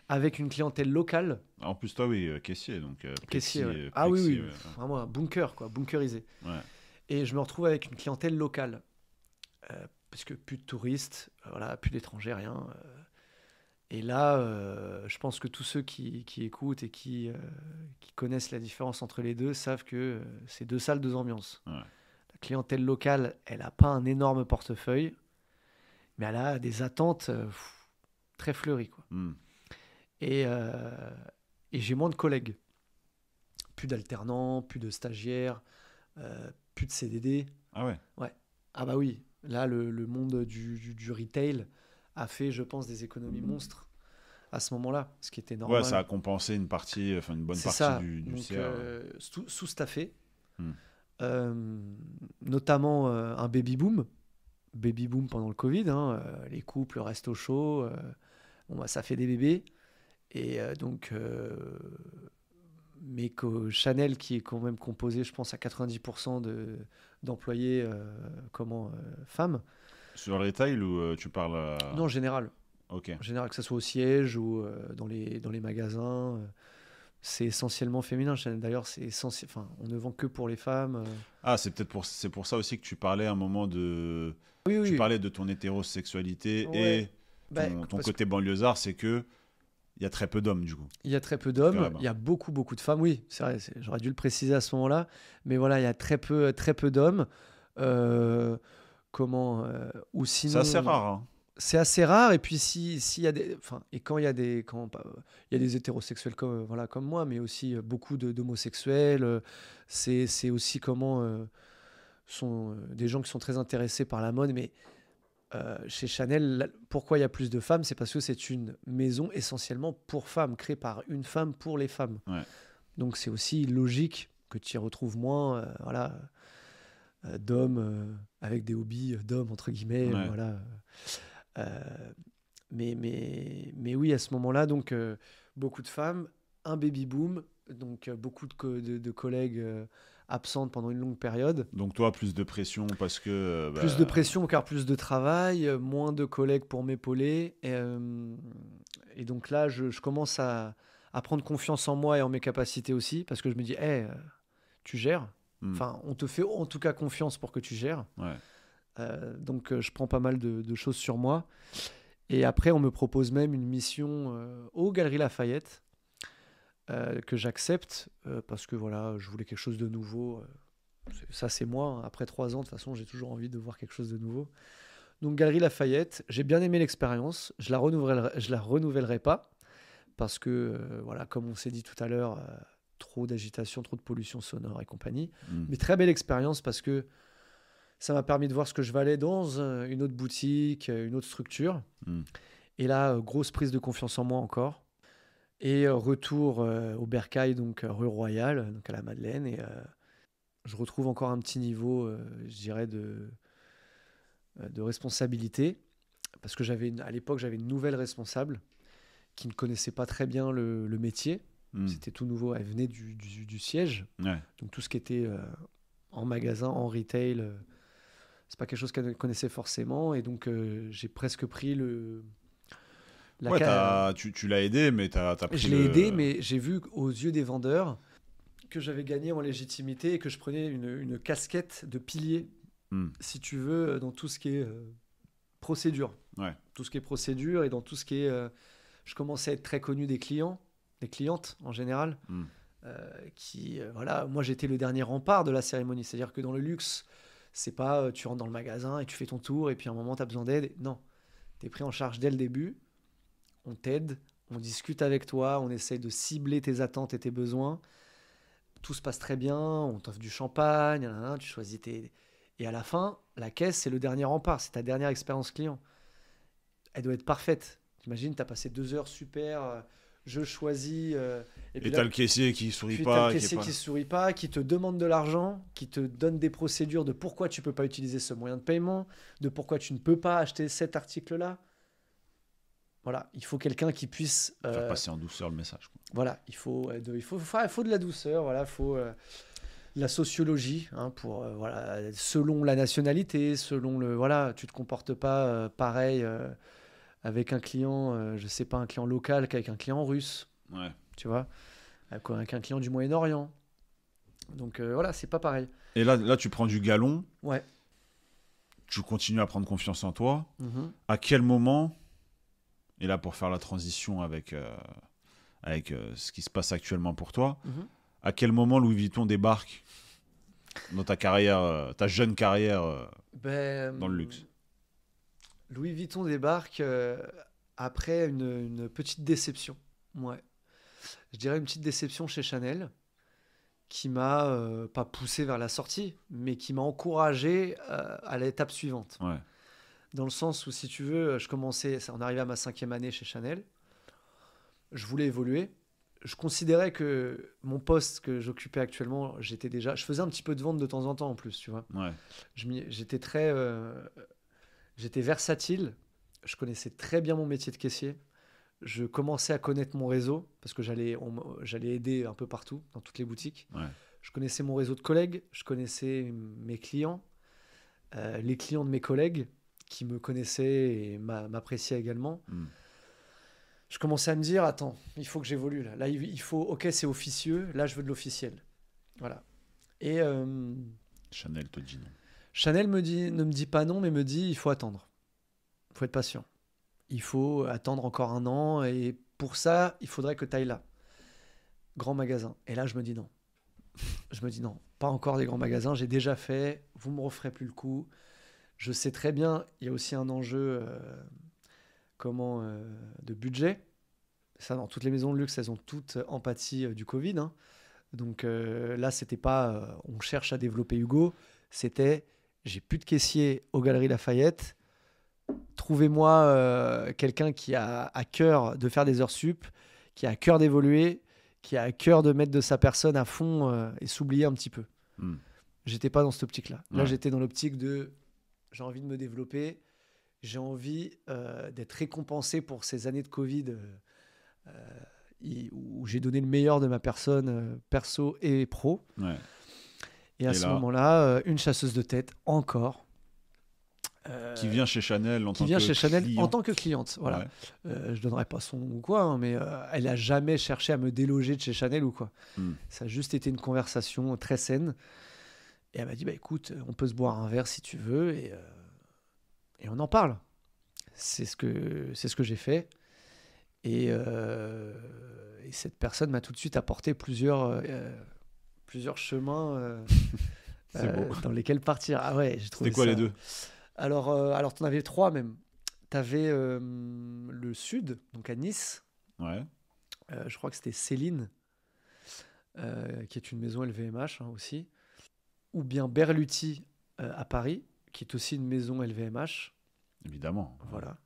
avec une clientèle locale. En plus, toi, oui, caissier, donc Caissier, ouais. plexi, Ah oui, plexi, oui, vraiment un bunker, quoi, bunkerisé. ouais. Et je me retrouve avec une clientèle locale. Parce que plus de touristes, voilà, plus d'étrangers, rien. Et là, je pense que tous ceux qui écoutent et qui connaissent la différence entre les deux savent que c'est deux salles, deux ambiances. Ouais. La clientèle locale, elle n'a pas un énorme portefeuille, mais elle a des attentes très fleuries, quoi. Mm. Et, euh, et j'ai moins de collègues. Plus d'alternants, plus de stagiaires, plus de CDD. Ah ouais. Ouais. Ah bah oui, là, le monde du retail a fait, je pense, des économies monstres à ce moment-là, ce qui était Ouais, normal. ça a compensé une partie, enfin une bonne C'est partie ça. du Donc, CA. sous-staffé. Hmm. Notamment un baby-boom. Baby-boom pendant le Covid. Hein, les couples restent au chaud. Bon, bah, ça fait des bébés. Et mais que Chanel, qui est quand même composé, je pense, à 90% d'employés femmes. Sur le retail ou tu parles Non, en général. Ok. En général, que ce soit au siège ou dans les magasins, c'est essentiellement féminin. Chanel, d'ailleurs, c'est essentiel. Enfin, on ne vend que pour les femmes. Ah, c'est pour ça aussi que tu parlais à un moment de... Oui, Tu oui. parlais de ton hétérosexualité Ouais. et Bah, ton parce côté banlieusard, c'est que il y a très peu d'hommes du coup. Il y a très peu Faire d'hommes, là-bas. il y a beaucoup, beaucoup de femmes. Oui, c'est vrai, j'aurais dû le préciser à ce moment-là. Mais voilà, il y a très peu d'hommes. Euh, ou C'est assez sinon, rare, hein. c'est assez rare. Et puis, s'il y a des. Enfin, et quand il y a des. Il y a des hétérosexuels comme moi, mais aussi beaucoup d'homosexuels. C'est aussi sont des gens qui sont très intéressés par la mode. Mais chez Chanel, pourquoi il y a plus de femmes? C'est parce que c'est une maison essentiellement pour femmes, créée par une femme pour les femmes. Ouais. Donc c'est aussi logique que tu y retrouves moins d'hommes avec des hobbies d'hommes, entre guillemets. Ouais. Voilà. Euh, mais oui, à ce moment-là, donc beaucoup de femmes, un baby boom, donc beaucoup de collègues absentes pendant une longue période. Donc toi, plus de pression parce que... Plus de pression car plus de travail, moins de collègues pour m'épauler. Et donc là, je commence à prendre confiance en moi et en mes capacités aussi, parce que je me dis, hey, tu gères. Enfin, on te fait en tout cas confiance pour que tu gères. Ouais. Donc je prends pas mal de choses sur moi. Et après, on me propose même une mission aux Galeries Lafayette, que j'accepte, parce que voilà, je voulais quelque chose de nouveau. Ça, c'est moi. Après 3 ans, de toute façon, j'ai toujours envie de voir quelque chose de nouveau. Donc, Galerie Lafayette, j'ai bien aimé l'expérience. Je la renouvellerai pas parce que, voilà, comme on s'est dit tout à l'heure, trop d'agitation, trop de pollution sonore et compagnie. Mais très belle expérience parce que ça m'a permis de voir ce que je valais dans une autre boutique, une autre structure. Et là, grosse prise de confiance en moi encore. Et retour au Bercail, donc rue Royale, donc à la Madeleine. Et je retrouve encore un petit niveau, je dirais, de responsabilité. Parce que à l'époque, j'avais une nouvelle responsable qui ne connaissait pas très bien le métier. C'était tout nouveau. Elle venait du siège. Ouais. Donc tout ce qui était en magasin, en retail, c'est pas quelque chose qu'elle connaissait forcément. Et donc j'ai presque pris tu l'as aidé, mais t'as pris Je l'ai aidé, mais j'ai vu aux yeux des vendeurs que j'avais gagné en légitimité et que je prenais une casquette de pilier, si tu veux, dans tout ce qui est procédure. Ouais. Tout ce qui est procédure et dans tout ce qui est... je commençais à être très connu des clients, des clientes en général, voilà, moi j'étais le dernier rempart de la cérémonie. C'est-à-dire que dans le luxe, c'est pas tu rentres dans le magasin et tu fais ton tour et puis à un moment tu as besoin d'aide. Non, tu es pris en charge dès le début, on t'aide, on discute avec toi, on essaye de cibler tes attentes et tes besoins. Tout se passe très bien, on t'offre du champagne, tu choisis tes... Et à la fin, la caisse, c'est le dernier rempart, c'est ta dernière expérience client. Elle doit être parfaite. T'imagines, t'as passé 2 heures super, je choisis... et puis t'as le caissier qui sourit pas. T'as le caissier qui sourit pas, qui te demande de l'argent, qui te donne des procédures de pourquoi tu peux pas utiliser ce moyen de paiement, de pourquoi tu ne peux pas acheter cet article-là. Voilà, il faut quelqu'un qui puisse... faire passer en douceur le message, quoi. Voilà, il faut de la douceur, voilà, il faut la sociologie, hein, pour, voilà, selon la nationalité, selon le... Voilà, tu ne te comportes pas pareil avec un client, je sais pas, un client local qu'avec un client russe, Ouais. tu vois, avec un client du Moyen-Orient. Donc voilà, c'est pas pareil. Et là, tu prends du galon, Ouais. tu continues à prendre confiance en toi. Mhm. À quel moment, et là pour faire la transition avec ce qui se passe actuellement pour toi, Mhm. à quel moment Louis Vuitton débarque dans ta carrière, ta jeune carrière dans le luxe? Louis Vuitton débarque après une petite déception. Ouais. Je dirais une petite déception chez Chanel qui m'a pas poussé vers la sortie, mais qui m'a encouragé à l'étape suivante. Ouais. Dans le sens où, si tu veux, on arrivait à ma 5e année chez Chanel, je voulais évoluer. Je considérais que mon poste que j'occupais actuellement, je faisais un petit peu de vente de temps en temps en plus, tu vois. Ouais. J'étais versatile, je connaissais très bien mon métier de caissier. Je commençais à connaître mon réseau parce que j'allais aider un peu partout, dans toutes les boutiques. Ouais. Je connaissais mon réseau de collègues, je connaissais mes clients, les clients de mes collègues qui me connaissaient et m'appréciaient également. Mm. Je commençais à me dire, attends, il faut que j'évolue là. Là, il faut, ok, c'est officieux, là, je veux de l'officiel. Voilà. Et Chanel te dit non. Chanel ne me dit pas non, mais me dit, il faut attendre. Il faut être patient. Il faut attendre encore un an et pour ça, il faudrait que tu ailles là. Grand magasin. Et là, je me dis non. Je me dis non, pas encore des grands magasins. J'ai déjà fait, vous me referez plus le coup. Je sais très bien, il y a aussi un enjeu de budget. Ça, dans toutes les maisons de luxe, elles ont toutes empathie du Covid. Hein. Donc là, c'était pas on cherche à développer Hugo. C'était j'ai plus de caissier aux Galeries Lafayette. Trouvez-moi quelqu'un qui a à cœur de faire des heures sup, qui a à cœur d'évoluer, qui a à cœur de mettre de sa personne à fond et s'oublier un petit peu. Mm. J'étais pas dans cette optique-là. Là, Ouais. j'étais dans l'optique de j'ai envie de me développer, j'ai envie d'être récompensé pour ces années de Covid où j'ai donné le meilleur de ma personne perso et pro. Ouais. Et à Et ce là, moment-là, une chasseuse de tête encore. qui vient chez Chanel en qui tant vient que chez Chanel client. en tant que cliente. Voilà. Ouais. Je donnerai pas son nom ou quoi, hein, mais elle a jamais cherché à me déloger de chez Chanel ou quoi. Mm. Ça a juste été une conversation très saine. Et elle m'a dit, bah écoute, on peut se boire un verre si tu veux et on en parle. C'est ce que j'ai fait. Et cette personne m'a tout de suite apporté plusieurs chemins dans lesquels partir. Ah ouais, j'ai trouvé C'était quoi ça... les deux? Alors tu en avais 3 même. Tu avais le sud, donc à Nice. Ouais. Je crois que c'était Céline, qui est une maison LVMH hein, aussi. Ou bien Berluti à Paris, qui est aussi une maison LVMH. Évidemment. Voilà.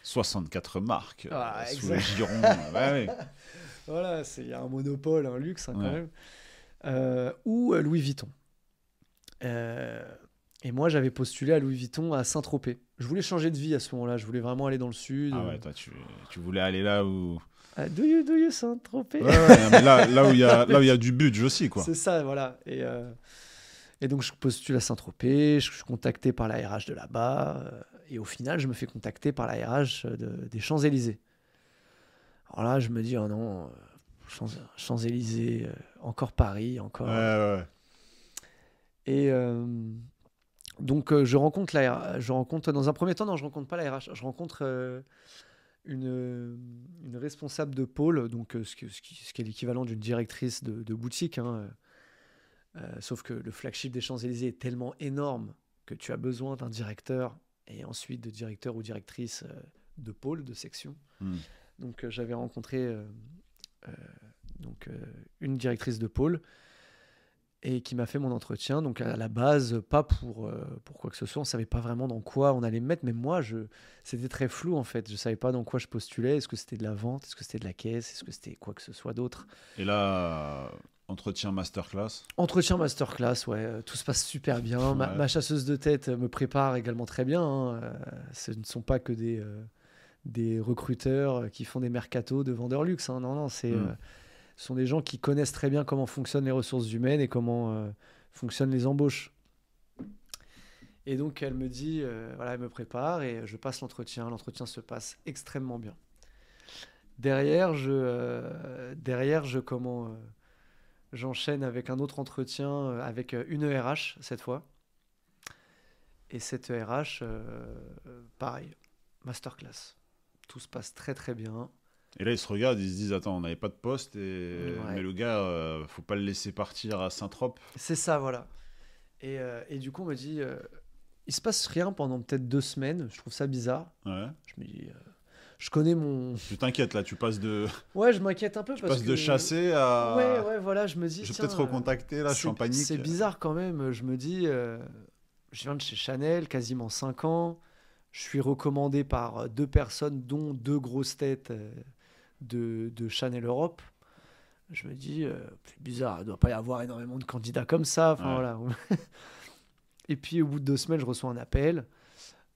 64 marques sous le exact. giron. Ouais. Voilà, il y a un monopole, un luxe hein, quand Ouais. même. Ou Louis Vuitton. Et moi, j'avais postulé à Louis Vuitton à Saint-Tropez. Je voulais changer de vie à ce moment-là. Je voulais vraiment aller dans le sud. Ah ouais, toi, tu voulais aller là où... Do you Saint-Tropez? Ouais, mais là où il y a du budget aussi, quoi. C'est ça, voilà. Et donc, je postule à Saint-Tropez. Je suis contacté par la RH de là-bas. Et au final, je me fais contacter par la RH des Champs-Élysées. Alors là, je me dis, oh non, Champs-Élysées, encore Paris, encore... Ouais. Et donc, je rencontre dans un premier temps, non, je rencontre pas la RH. Je rencontre une responsable de pôle, donc ce qui est l'équivalent d'une directrice de boutique. Hein, sauf que le flagship des Champs-Élysées est tellement énorme que tu as besoin d'un directeur et ensuite de directeur ou directrice de pôle, de section. Mm. Donc, j'avais rencontré une directrice de pôle et qui m'a fait mon entretien. Donc, à la base, pas pour quoi que ce soit. On ne savait pas vraiment dans quoi on allait me mettre. Mais moi, c'était très flou, en fait. Je ne savais pas dans quoi je postulais. Est-ce que c'était de la vente? Est-ce que c'était de la caisse? Est-ce que c'était quoi que ce soit d'autre? Et là, entretien masterclass. Entretien masterclass, ouais. Tout se passe super bien. Ouais. Ma chasseuse de tête me prépare également très bien. Hein. Ce ne sont pas que des recruteurs qui font des mercatos de vendeurs luxe. Hein. Non, ce sont des gens qui connaissent très bien comment fonctionnent les ressources humaines et comment fonctionnent les embauches. Et donc, elle me dit, voilà, elle me prépare et je passe l'entretien. L'entretien se passe extrêmement bien. J'enchaîne avec un autre entretien avec une RH cette fois. Et cette RH, pareil, masterclass. Tout se passe très très bien. Et là, ils se regardent, ils se disent, attends, on n'avait pas de poste, Ouais. mais le gars, faut pas le laisser partir à Saint-Trope. C'est ça, voilà. Et du coup, on me dit, il se passe rien pendant peut-être 2 semaines. Je trouve ça bizarre. Ouais. Je me dis, je connais mon... Tu t'inquiètes, là, tu passes de, Ouais, je m'inquiète un peu tu parce passes que... de chasser à... Ouais, voilà, je me dis, Je vais tiens, peut-être recontacter, là, je suis en panique. c'est bizarre quand même. Je me dis, je viens de chez Chanel, quasiment 5 ans. Je suis recommandé par 2 personnes, dont 2 grosses têtes de Chanel Europe. Je me dis, c'est bizarre, il ne doit pas y avoir énormément de candidats comme ça. Enfin, Ouais. voilà. Et puis, au bout de 2 semaines, je reçois un appel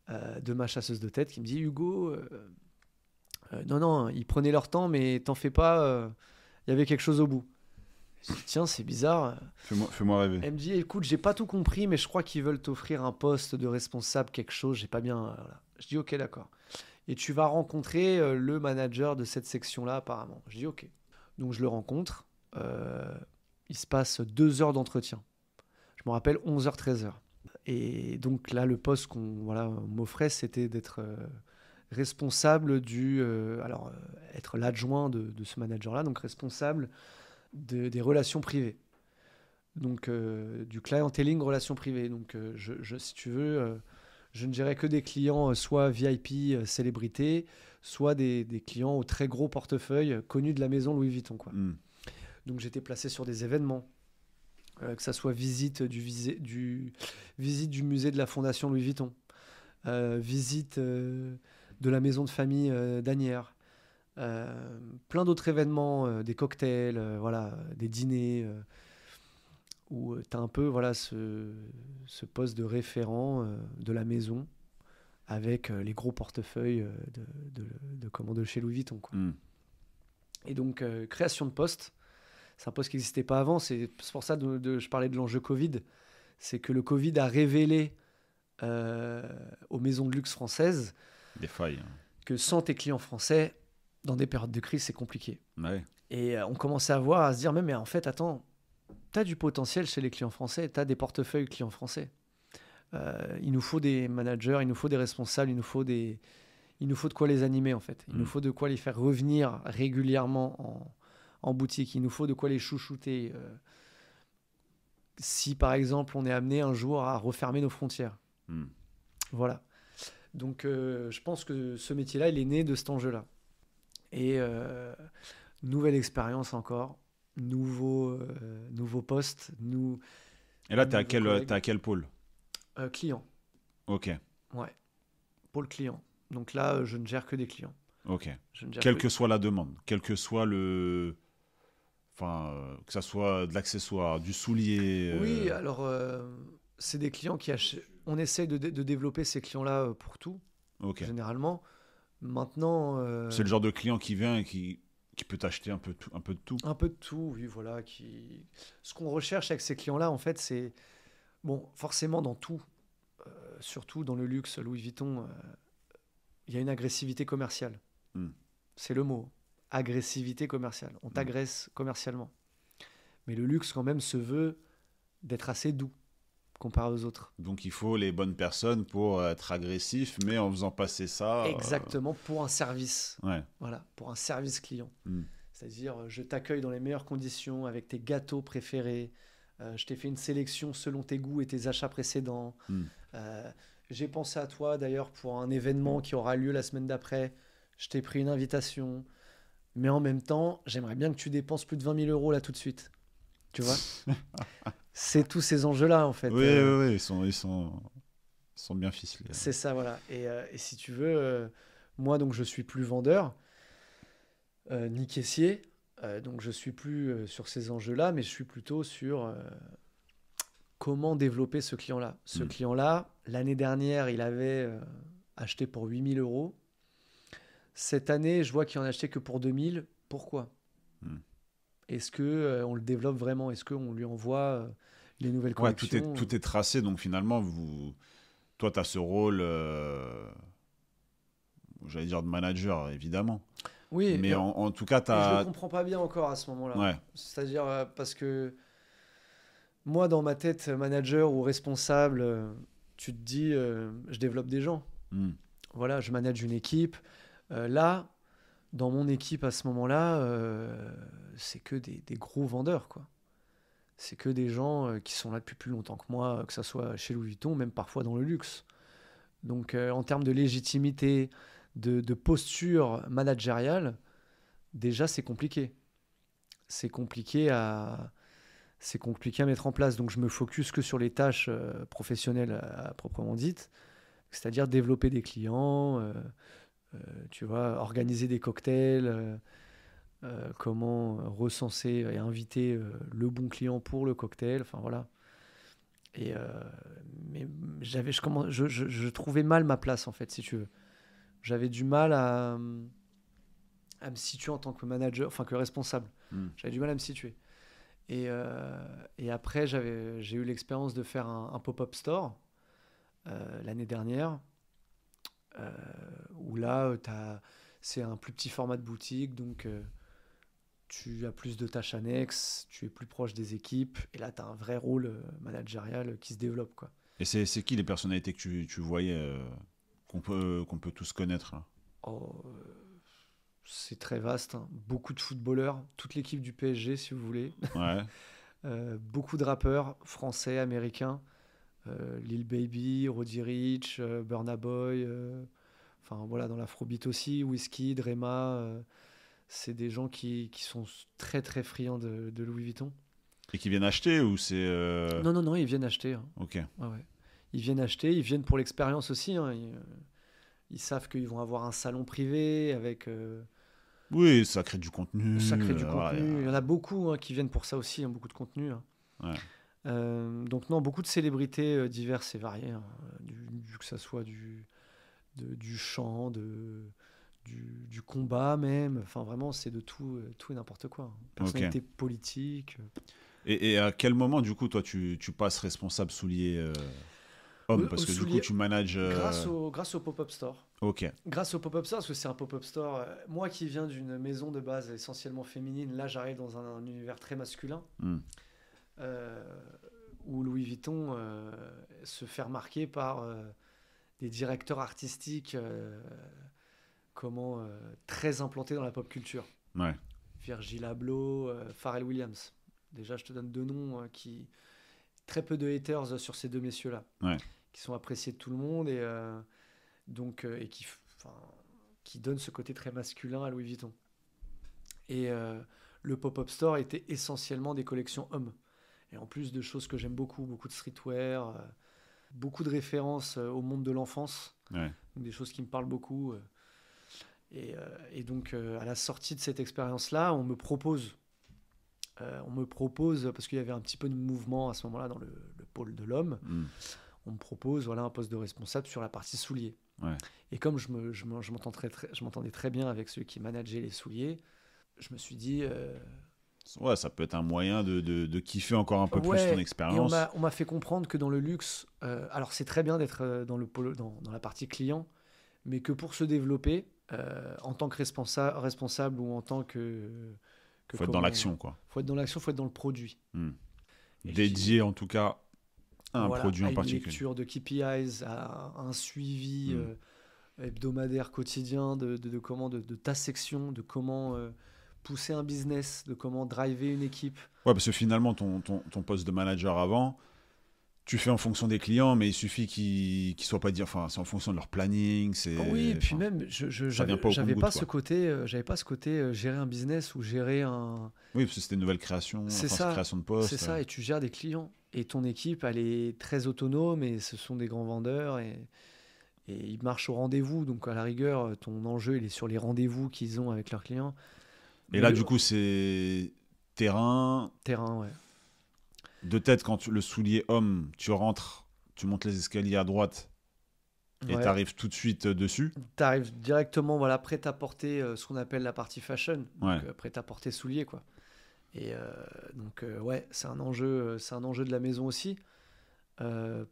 de ma chasseuse de tête qui me dit, Hugo, non, ils prenaient leur temps, mais t'en fais pas, il y avait quelque chose au bout. Je dis, tiens, c'est bizarre. Fais-moi rêver. Elle me dit, écoute, j'ai pas tout compris, mais je crois qu'ils veulent t'offrir un poste de responsable, quelque chose, j'ai pas bien. Voilà. Je dis, ok, d'accord. Et tu vas rencontrer le manager de cette section-là, apparemment. Je dis, ok. Donc je le rencontre. Il se passe 2 heures d'entretien. Je me rappelle 11h, 13h. Et donc là, le poste qu'on m'offrait, c'était d'être responsable être l'adjoint de ce manager-là, donc responsable des relations privées. Donc du clienteling, relations privées. Donc si tu veux, je ne gérais que des clients soit VIP, célébrités, soit des clients au très gros portefeuille connus de la maison Louis Vuitton, quoi. Mm. Donc j'étais placé sur des événements, que ça soit visite visite du musée de la Fondation Louis Vuitton, visite de la maison de famille d'Anières, plein d'autres événements, des cocktails, voilà, des dîners, où tu as un peu voilà, ce poste de référent de la maison avec les gros portefeuilles de chez Louis Vuitton, quoi. Mm. Et donc, création de poste, c'est un poste qui n'existait pas avant. C'est pour ça que je parlais de l'enjeu Covid. C'est que le Covid a révélé aux maisons de luxe françaises Des failles. que sans tes clients français, dans des périodes de crise, c'est compliqué. Ouais. Et on commençait à se dire, mais en fait, attends, tu as du potentiel chez les clients français, tu as des portefeuilles clients français. Il nous faut des managers, il nous faut des responsables, il nous faut de quoi les animer, en fait. Il nous faut de quoi les faire revenir régulièrement en boutique. Il nous faut de quoi les chouchouter. Si, par exemple, on est amené un jour à refermer nos frontières. Mm. Voilà. Donc, je pense que ce métier-là, il est né de cet enjeu-là. Et nouvelle expérience encore, nouveau poste, Et là, t'es à collègues. quel pôle? Client, Ok. ouais. Pôle client. Donc là, je ne gère que des clients. Ok. Je ne gère Quelle que- que soit la demande, quel que soit le... Enfin, que ça soit de l'accessoire, du soulier... Oui, alors, c'est des clients qui achètent. On essaye de développer ces clients-là pour tout, Ok. généralement. Maintenant, C'est le genre de client qui vient et qui peut t'acheter un peu de tout. un peu de tout, oui, voilà. Ce qu'on recherche avec ces clients-là, en fait, c'est... Bon, forcément, dans tout, surtout dans le luxe, Louis Vuitton, il y a une agressivité commerciale. Mm. C'est le mot. Agressivité commerciale. On t'agresse commercialement. Mais le luxe, quand même, se veut d'être assez doux comparé aux autres. Donc il faut les bonnes personnes pour être agressif, mais en faisant passer ça... Exactement, pour un service. Ouais. Voilà, pour un service client. Mm. C'est-à-dire, je t'accueille dans les meilleures conditions, avec tes gâteaux préférés. Je t'ai fait une sélection selon tes goûts et tes achats précédents. Mm. J'ai pensé à toi, d'ailleurs, pour un événement qui aura lieu la semaine d'après. Je t'ai pris une invitation. Mais en même temps, j'aimerais bien que tu dépenses plus de 20 000 euros là tout de suite. Tu vois? C'est tous ces enjeux-là, en fait. Oui, ils sont bien ficelés. C'est ça, voilà. Et si tu veux, moi, donc, je suis plus vendeur, ni caissier. Donc, je suis plus sur ces enjeux-là, mais je suis plutôt sur comment développer ce client-là. Ce client-là, l'année dernière, il avait acheté pour 8 000 euros. Cette année, je vois qu'il en a acheté que pour 2 000. Pourquoi? Est-ce que on le développe vraiment? Est-ce qu'on lui envoie les nouvelles Ouais, collections? tout est tracé, donc finalement, toi, tu as ce rôle, j'allais dire de manager, évidemment. Oui, Mais en tout cas, tu et je le as... comprends pas bien encore à ce moment-là. Ouais. C'est-à-dire parce que moi, dans ma tête, manager ou responsable, tu te dis, je développe des gens. Hmm. Voilà, je manage une équipe. Là, dans mon équipe à ce moment-là, c'est que des gros vendeurs, quoi. C'est que des gens qui sont là depuis plus longtemps que moi, que ce soit chez Louis Vuitton, même parfois dans le luxe. Donc, en termes de légitimité, de posture managériale, déjà, c'est compliqué. C'est compliqué à, c'est compliqué à mettre en place. Donc, je me focus que sur les tâches professionnelles à proprement dites, c'est-à-dire développer des clients, tu vois, organiser des cocktails, comment recenser et inviter le bon client pour le cocktail. Enfin, voilà. Et mais je trouvais mal ma place, en fait, si tu veux. J'avais du mal à me situer en tant que manager, enfin que responsable. Hmm. J'avais du mal à me situer. Et après, j'ai eu l'expérience de faire un pop-up store l'année dernière, euh, où là, c'est un plus petit format de boutique, donc tu as plus de tâches annexes, tu es plus proche des équipes, et là, tu as un vrai rôle managérial qui se développe, quoi. Et c'est qui les personnalités que tu voyais qu'on peut tous connaître là? Oh, c'est très vaste, hein. Beaucoup de footballeurs, toute l'équipe du PSG, si vous voulez. Ouais. Beaucoup de rappeurs français, américains. Lil Baby, Roddy Ricch, Burna Boy, enfin voilà, dans l'afrobeat aussi, Wizkid, Rema, c'est des gens qui sont très très friands de Louis Vuitton. Et qui viennent acheter ou c'est... Non, non, non, ils viennent acheter, hein. Ok. Ouais, ouais. Ils viennent acheter, ils viennent pour l'expérience aussi, hein. Ils savent qu'ils vont avoir un salon privé avec... Oui, ça crée du contenu. ça crée du Voilà, contenu. Il y en a beaucoup hein, qui viennent pour ça aussi, hein, beaucoup de contenu, hein. ouais. Donc non, beaucoup de célébrités diverses et variées, hein, que ça soit du chant, du combat même. Enfin vraiment, c'est de tout et n'importe quoi, hein. Personnalité politique. Et à quel moment, du coup, toi, tu passes responsable soulier homme? Parce que du coup, tu manages... Grâce au pop-up store. Ok. Grâce au pop-up store, parce que c'est un pop-up store. Moi qui viens d'une maison de base essentiellement féminine, là j'arrive dans un univers très masculin. Hmm. euh, où Louis Vuitton se fait remarquer par des directeurs artistiques très implantés dans la pop culture. Ouais. Virgil Abloh, Pharrell Williams. Déjà, je te donne deux noms qui... Très peu de haters sur ces deux messieurs-là, Ouais. qui sont appréciés de tout le monde et, et qui donnent ce côté très masculin à Louis Vuitton. Et le pop-up store était essentiellement des collections hommes. Et en plus de choses que j'aime beaucoup, beaucoup de streetwear, beaucoup de références au monde de l'enfance, Ouais. donc des choses qui me parlent beaucoup. Et donc, à la sortie de cette expérience-là, on me propose, parce qu'il y avait un petit peu de mouvement à ce moment-là dans le pôle de l'homme, Hmm. on me propose voilà, un poste de responsable sur la partie souliers. Ouais. Et comme je m'entendais très bien avec ceux qui manageaient les souliers, je me suis dit... Ouais, ça peut être un moyen de kiffer encore un peu plus ton Et expérience. on m'a fait comprendre que dans le luxe, alors c'est très bien d'être dans la partie client, mais que pour se développer, en tant que responsable ou en tant que Faut être dans l'action, quoi. faut être dans l'action, faut être dans le produit. Hmm. Et Dédié, en tout cas, à un voilà, produit à en une particulier. lecture de KPIs, à un suivi Hmm. hebdomadaire, quotidien de ta section, de comment pousser un business, de comment driver une équipe. Ouais, parce que finalement, ton poste de manager avant, tu fais en fonction des clients, mais il suffit qu'ils soient pas dire. Enfin, c'est en fonction de leur planning. Oui, et puis enfin, même, ça vient pas au j'avais compte-goutte, pas quoi. ce côté, gérer un business ou gérer un. Oui, parce que c'était une nouvelle création, C'est enfin, ça, création de poste. c'est ça, et tu gères des clients. Et ton équipe, elle est très autonome, et ce sont des grands vendeurs, et ils marchent au rendez-vous. Donc à la rigueur, ton enjeu, il est sur les rendez-vous qu'ils ont avec leurs clients. Et Mais là, du coup, c'est terrain. terrain, ouais. De tête, le soulier homme, tu rentres, tu montes les escaliers à droite et Ouais. tu arrives tout de suite dessus. Tu arrives directement, voilà, prêt à porter ce qu'on appelle la partie fashion, donc Ouais. prêt à porter souliers, quoi. Et donc, ouais, c'est un enjeu de la maison aussi,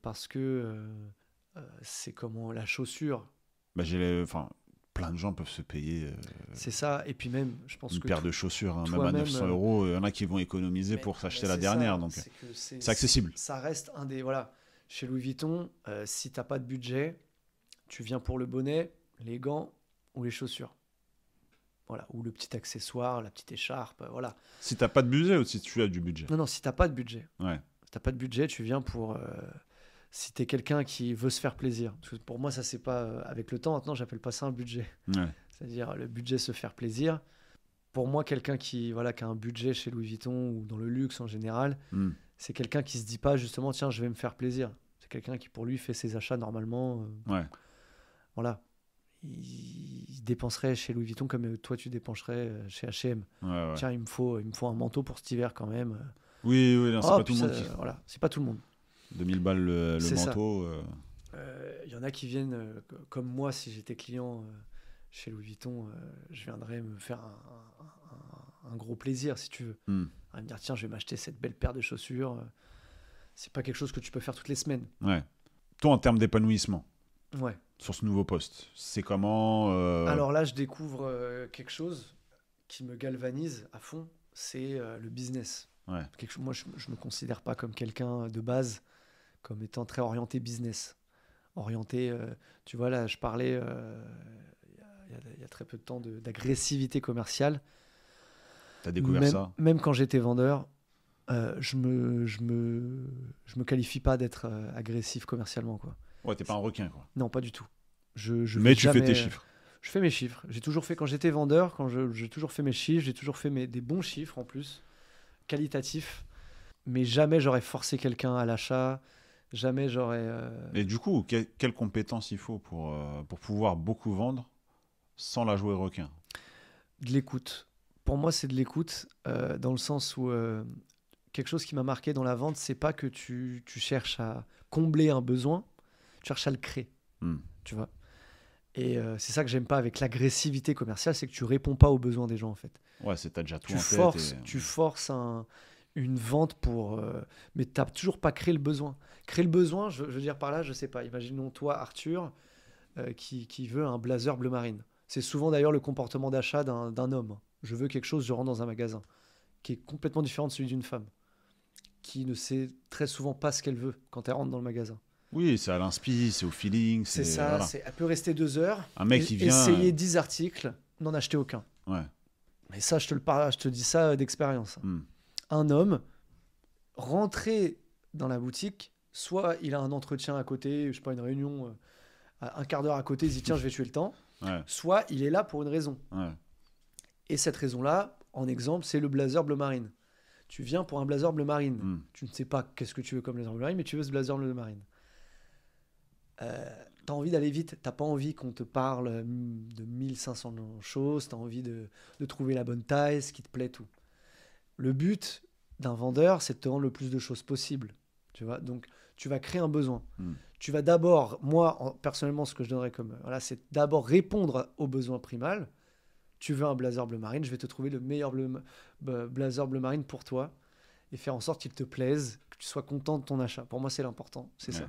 parce que c'est comment la chaussure. Bah, enfin, plein de gens peuvent se payer C'est ça. Et puis même, je pense une que paire de chaussures, hein, même à toi-même, 900 euros. Il y en a qui vont économiser mais, pour s'acheter mais la c'est dernière. ça, Donc, c'est que c'est accessible. ça reste un des... Voilà, chez Louis Vuitton, si t'as pas de budget, tu viens pour le bonnet, les gants ou les chaussures. Voilà, ou le petit accessoire, la petite écharpe, voilà. Si t'as pas de budget ou si tu as du budget. Non, si t'as pas de budget. Ouais. Si t'as pas de budget, tu viens pour... si t'es quelqu'un qui veut se faire plaisir. Parce que pour moi, ça, c'est pas... avec le temps, maintenant, j'appelle pas ça un budget. Ouais. C'est-à-dire le budget se faire plaisir. Pour moi, quelqu'un qui a un budget chez Louis Vuitton ou dans le luxe en général, c'est quelqu'un qui se dit pas justement, tiens, je vais me faire plaisir. C'est quelqu'un qui, pour lui, fait ses achats normalement. Ouais. Voilà. Il dépenserait chez Louis Vuitton comme toi, tu dépenserais chez H&M. Ouais. Tiens, il me faut un manteau pour cet hiver quand même. Oui, non, c'est pas tout le monde. Voilà, c'est pas tout le monde. 2000 balles le manteau. Il y en a qui viennent, comme moi, si j'étais client chez Louis Vuitton, je viendrais me faire un gros plaisir, si tu veux. À me dire, tiens, je vais m'acheter cette belle paire de chaussures. C'est pas quelque chose que tu peux faire toutes les semaines. Ouais. Toi, en termes d'épanouissement, ouais. Sur ce nouveau poste, c'est comment Alors là, je découvre quelque chose qui me galvanise à fond, c'est le business. Ouais. Moi, je me considère pas comme quelqu'un de base, comme étant très orienté business. Orienté, tu vois, là, je parlais il y a très peu de temps d'agressivité commerciale. T'as découvert ça? Même quand j'étais vendeur, je me qualifie pas d'être agressif commercialement, quoi. Ouais, t'es pas un requin, quoi. Non, pas du tout. Mais tu fais tes chiffres. Je fais mes chiffres. J'ai toujours fait, quand j'étais vendeur, j'ai toujours fait mes chiffres, j'ai toujours fait des bons chiffres en plus, qualitatifs. Mais jamais j'aurais forcé quelqu'un à l'achat. Jamais j'aurais... Et du coup, quelles compétences il faut pour pouvoir beaucoup vendre sans la jouer requin? De l'écoute. Pour moi, c'est de l'écoute, dans le sens où quelque chose qui m'a marqué dans la vente, c'est pas que tu cherches à combler un besoin, tu cherches à le créer. Tu vois. Et c'est ça que j'aime pas avec l'agressivité commerciale, c'est que tu réponds pas aux besoins des gens, en fait. Ouais, t'as déjà tout en tête. Tu forces une vente pour... mais t'as toujours pas créé le besoin. Créer le besoin, je veux dire par là, je sais pas. Imaginons toi, Arthur, qui veut un blazer bleu marine. C'est souvent d'ailleurs le comportement d'achat d'un homme. Je veux quelque chose, je rentre dans un magasin, qui est complètement différent de celui d'une femme, qui ne sait très souvent pas ce qu'elle veut quand elle rentre dans le magasin. Oui, c'est à l'inspi, c'est au feeling. C'est ça, voilà. Elle peut rester 2 heures, un mec qui vient... essayer 10 articles, n'en acheter aucun. Ouais. Mais ça, je te dis ça d'expérience. Un homme, rentrer dans la boutique, soit il a un entretien à côté, je sais pas, une réunion, un quart d'heure à côté, il se dit tiens, je vais tuer le temps. Ouais. Soit il est là pour une raison. Ouais. Et cette raison-là, en exemple, c'est le blazer bleu marine. Tu viens pour un blazer bleu marine. Tu ne sais pas qu'est-ce que tu veux comme blazer bleu marine, mais tu veux ce blazer bleu marine. T'as envie d'aller vite, t'as pas envie qu'on te parle de 1500 choses, t'as envie de trouver la bonne taille, ce qui te plaît, tout. Le but d'un vendeur, c'est de te rendre le plus de choses possible. Tu vois, donc tu vas créer un besoin. Tu vas d'abord, moi, personnellement, ce que je donnerais comme... Voilà, c'est d'abord répondre au besoin primal. Tu veux un blazer bleu marine, je vais te trouver le meilleur blazer bleu marine pour toi et faire en sorte qu'il te plaise, que tu sois content de ton achat. Pour moi, c'est l'important, c'est ça.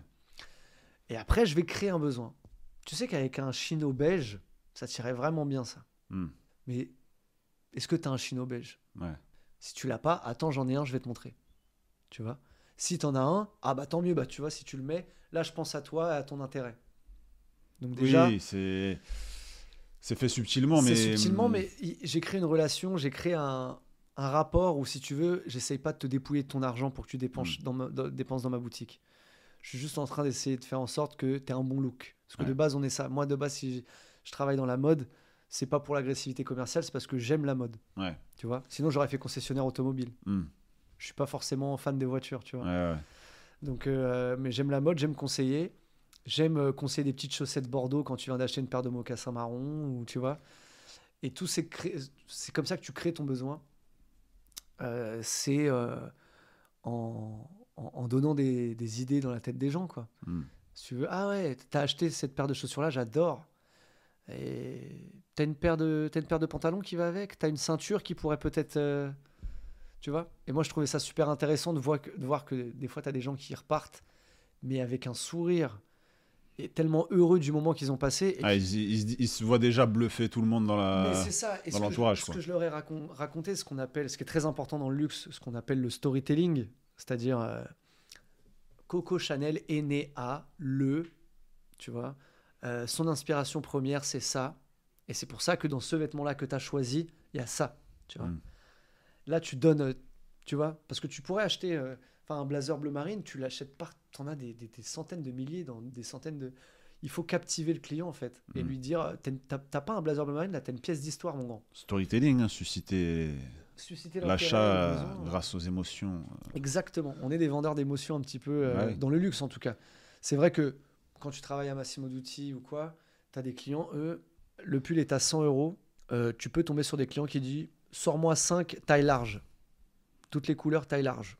Et après, je vais créer un besoin. Tu sais qu'avec un chino beige, ça tirait vraiment bien, ça. Mais est-ce que tu as un chino beige? Ouais. Si tu l'as pas, attends, j'en ai un, je vais te montrer. Tu vois? Si tu en as un, ah bah tant mieux, bah tu vois, si tu le mets, là, je pense à toi et à ton intérêt. Donc déjà... Oui, c'est fait subtilement, mais... C'est subtilement, mais j'ai créé une relation, j'ai créé un rapport où, si tu veux, j'essaye pas de te dépouiller de ton argent pour que tu dépenses dans ma boutique. Je suis juste en train d'essayer de faire en sorte que tu aies un bon look. Parce que de base, on est ça. Moi, de base, si je travaille dans la mode, c'est pas pour l'agressivité commerciale, c'est parce que j'aime la mode. Ouais. Tu vois? Sinon, j'aurais fait concessionnaire automobile. Je suis pas forcément fan des voitures, tu vois. Ouais. Donc, mais j'aime la mode, j'aime conseiller. J'aime conseiller des petites chaussettes Bordeaux quand tu viens d'acheter une paire de mocassins marron, ou tu vois. Et tout c'est comme ça que tu crées ton besoin. C'est en donnant des idées dans la tête des gens, quoi. Si tu veux, ah ouais, t'as acheté cette paire de chaussures-là, j'adore. Et t'as une paire de pantalons qui va avec, t'as une ceinture qui pourrait peut-être... tu vois. Et moi, je trouvais ça super intéressant de voir que des fois, t'as des gens qui repartent, mais avec un sourire et tellement heureux du moment qu'ils ont passé. Et ils se voient déjà bluffer tout le monde mais c'est ça. Et dans l'entourage. Ce que je leur ai raconté, ce qui est très important dans le luxe, ce qu'on appelle le storytelling, c'est-à-dire Coco Chanel est né tu vois, son inspiration première, c'est ça. Et c'est pour ça que dans ce vêtement-là que tu as choisi, il y a ça, tu vois. Là, tu donnes, tu vois, parce que tu pourrais acheter un blazer bleu marine, tu l'achètes pas, tu en as des centaines de milliers, dans des centaines de... Il faut captiver le client, en fait, et lui dire, t'as pas un blazer bleu marine, là, t'as une pièce d'histoire, mon grand. Storytelling, susciter l'achat grâce aux émotions. Exactement, on est des vendeurs d'émotions un petit peu, dans le luxe, en tout cas. C'est vrai que quand tu travailles à Massimo Dutti ou quoi, tu as des clients, eux, le pull est à 100 euros. Tu peux tomber sur des clients qui disent sors-moi 5 taille large. Toutes les couleurs taille large.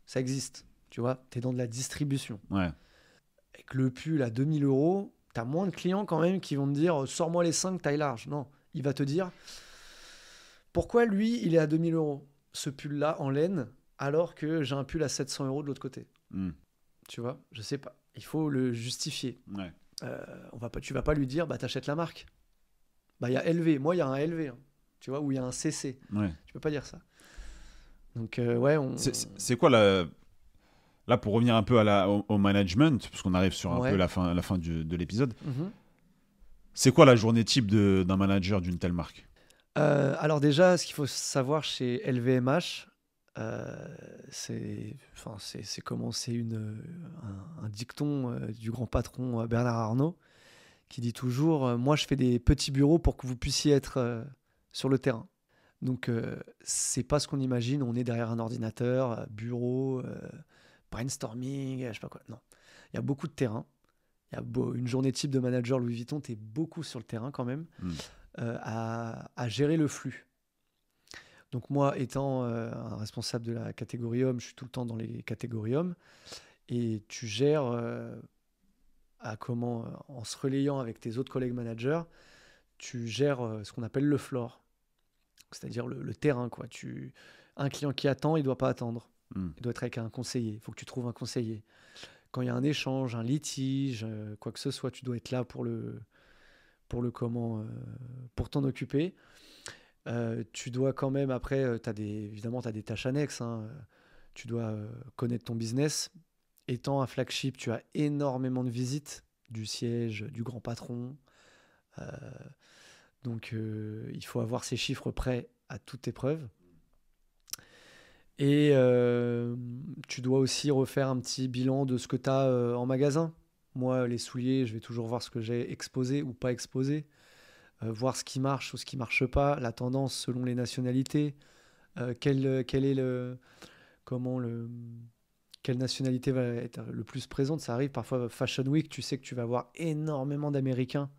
Ça existe. Tu vois, tu es dans de la distribution. Ouais. Avec le pull à 2000 euros, tu as moins de clients quand même qui vont te dire sors-moi les 5 taille large. Non, il va te dire pourquoi lui, il est à 2000 euros, ce pull-là en laine, alors que j'ai un pull à 700 euros de l'autre côté. Tu vois, je sais pas. Il faut le justifier. Ouais. Tu vas pas lui dire t'achètes la marque. Il y a LV, moi il y a un LV, hein, tu vois, ou il y a un CC. Ouais. Tu peux pas dire ça. Donc c'est quoi là pour revenir un peu au management, parce qu'on arrive sur un peu la fin de l'épisode. C'est quoi la journée type d'un manager d'une telle marque? Alors déjà, ce qu'il faut savoir chez LVMH, c'est un dicton du grand patron Bernard Arnault qui dit toujours moi je fais des petits bureaux pour que vous puissiez être sur le terrain. Donc c'est pas ce qu'on imagine, on est derrière un ordinateur, bureau, brainstorming, je sais pas quoi. Non, il y a beaucoup de terrain. Il y a une journée type de manager Louis Vuitton, tu es beaucoup sur le terrain quand même, à gérer le flux. Donc moi, étant un responsable de la catégorie homme, je suis tout le temps dans les catégories hommes. Et tu gères en se relayant avec tes autres collègues managers, tu gères ce qu'on appelle le floor. C'est-à-dire le terrain, quoi. Un client qui attend, il ne doit pas attendre. Il doit être avec un conseiller. Il faut que tu trouves un conseiller. Quand il y a un échange, un litige, quoi que ce soit, tu dois être là pour t'en occuper. Tu dois quand même, après, évidemment, tu as des tâches annexes. Hein. Tu dois connaître ton business. Étant un flagship, tu as énormément de visites du siège, du grand patron. Donc, il faut avoir ces chiffres prêts à toute épreuve. Et tu dois aussi refaire un petit bilan de ce que tu as en magasin. Moi, les souliers, je vais toujours voir ce que j'ai exposé ou pas exposé. Voir ce qui marche ou ce qui marche pas, la tendance selon les nationalités, quelle nationalité va être le plus présente. Ça arrive parfois Fashion Week, tu sais que tu vas avoir énormément d'Américains.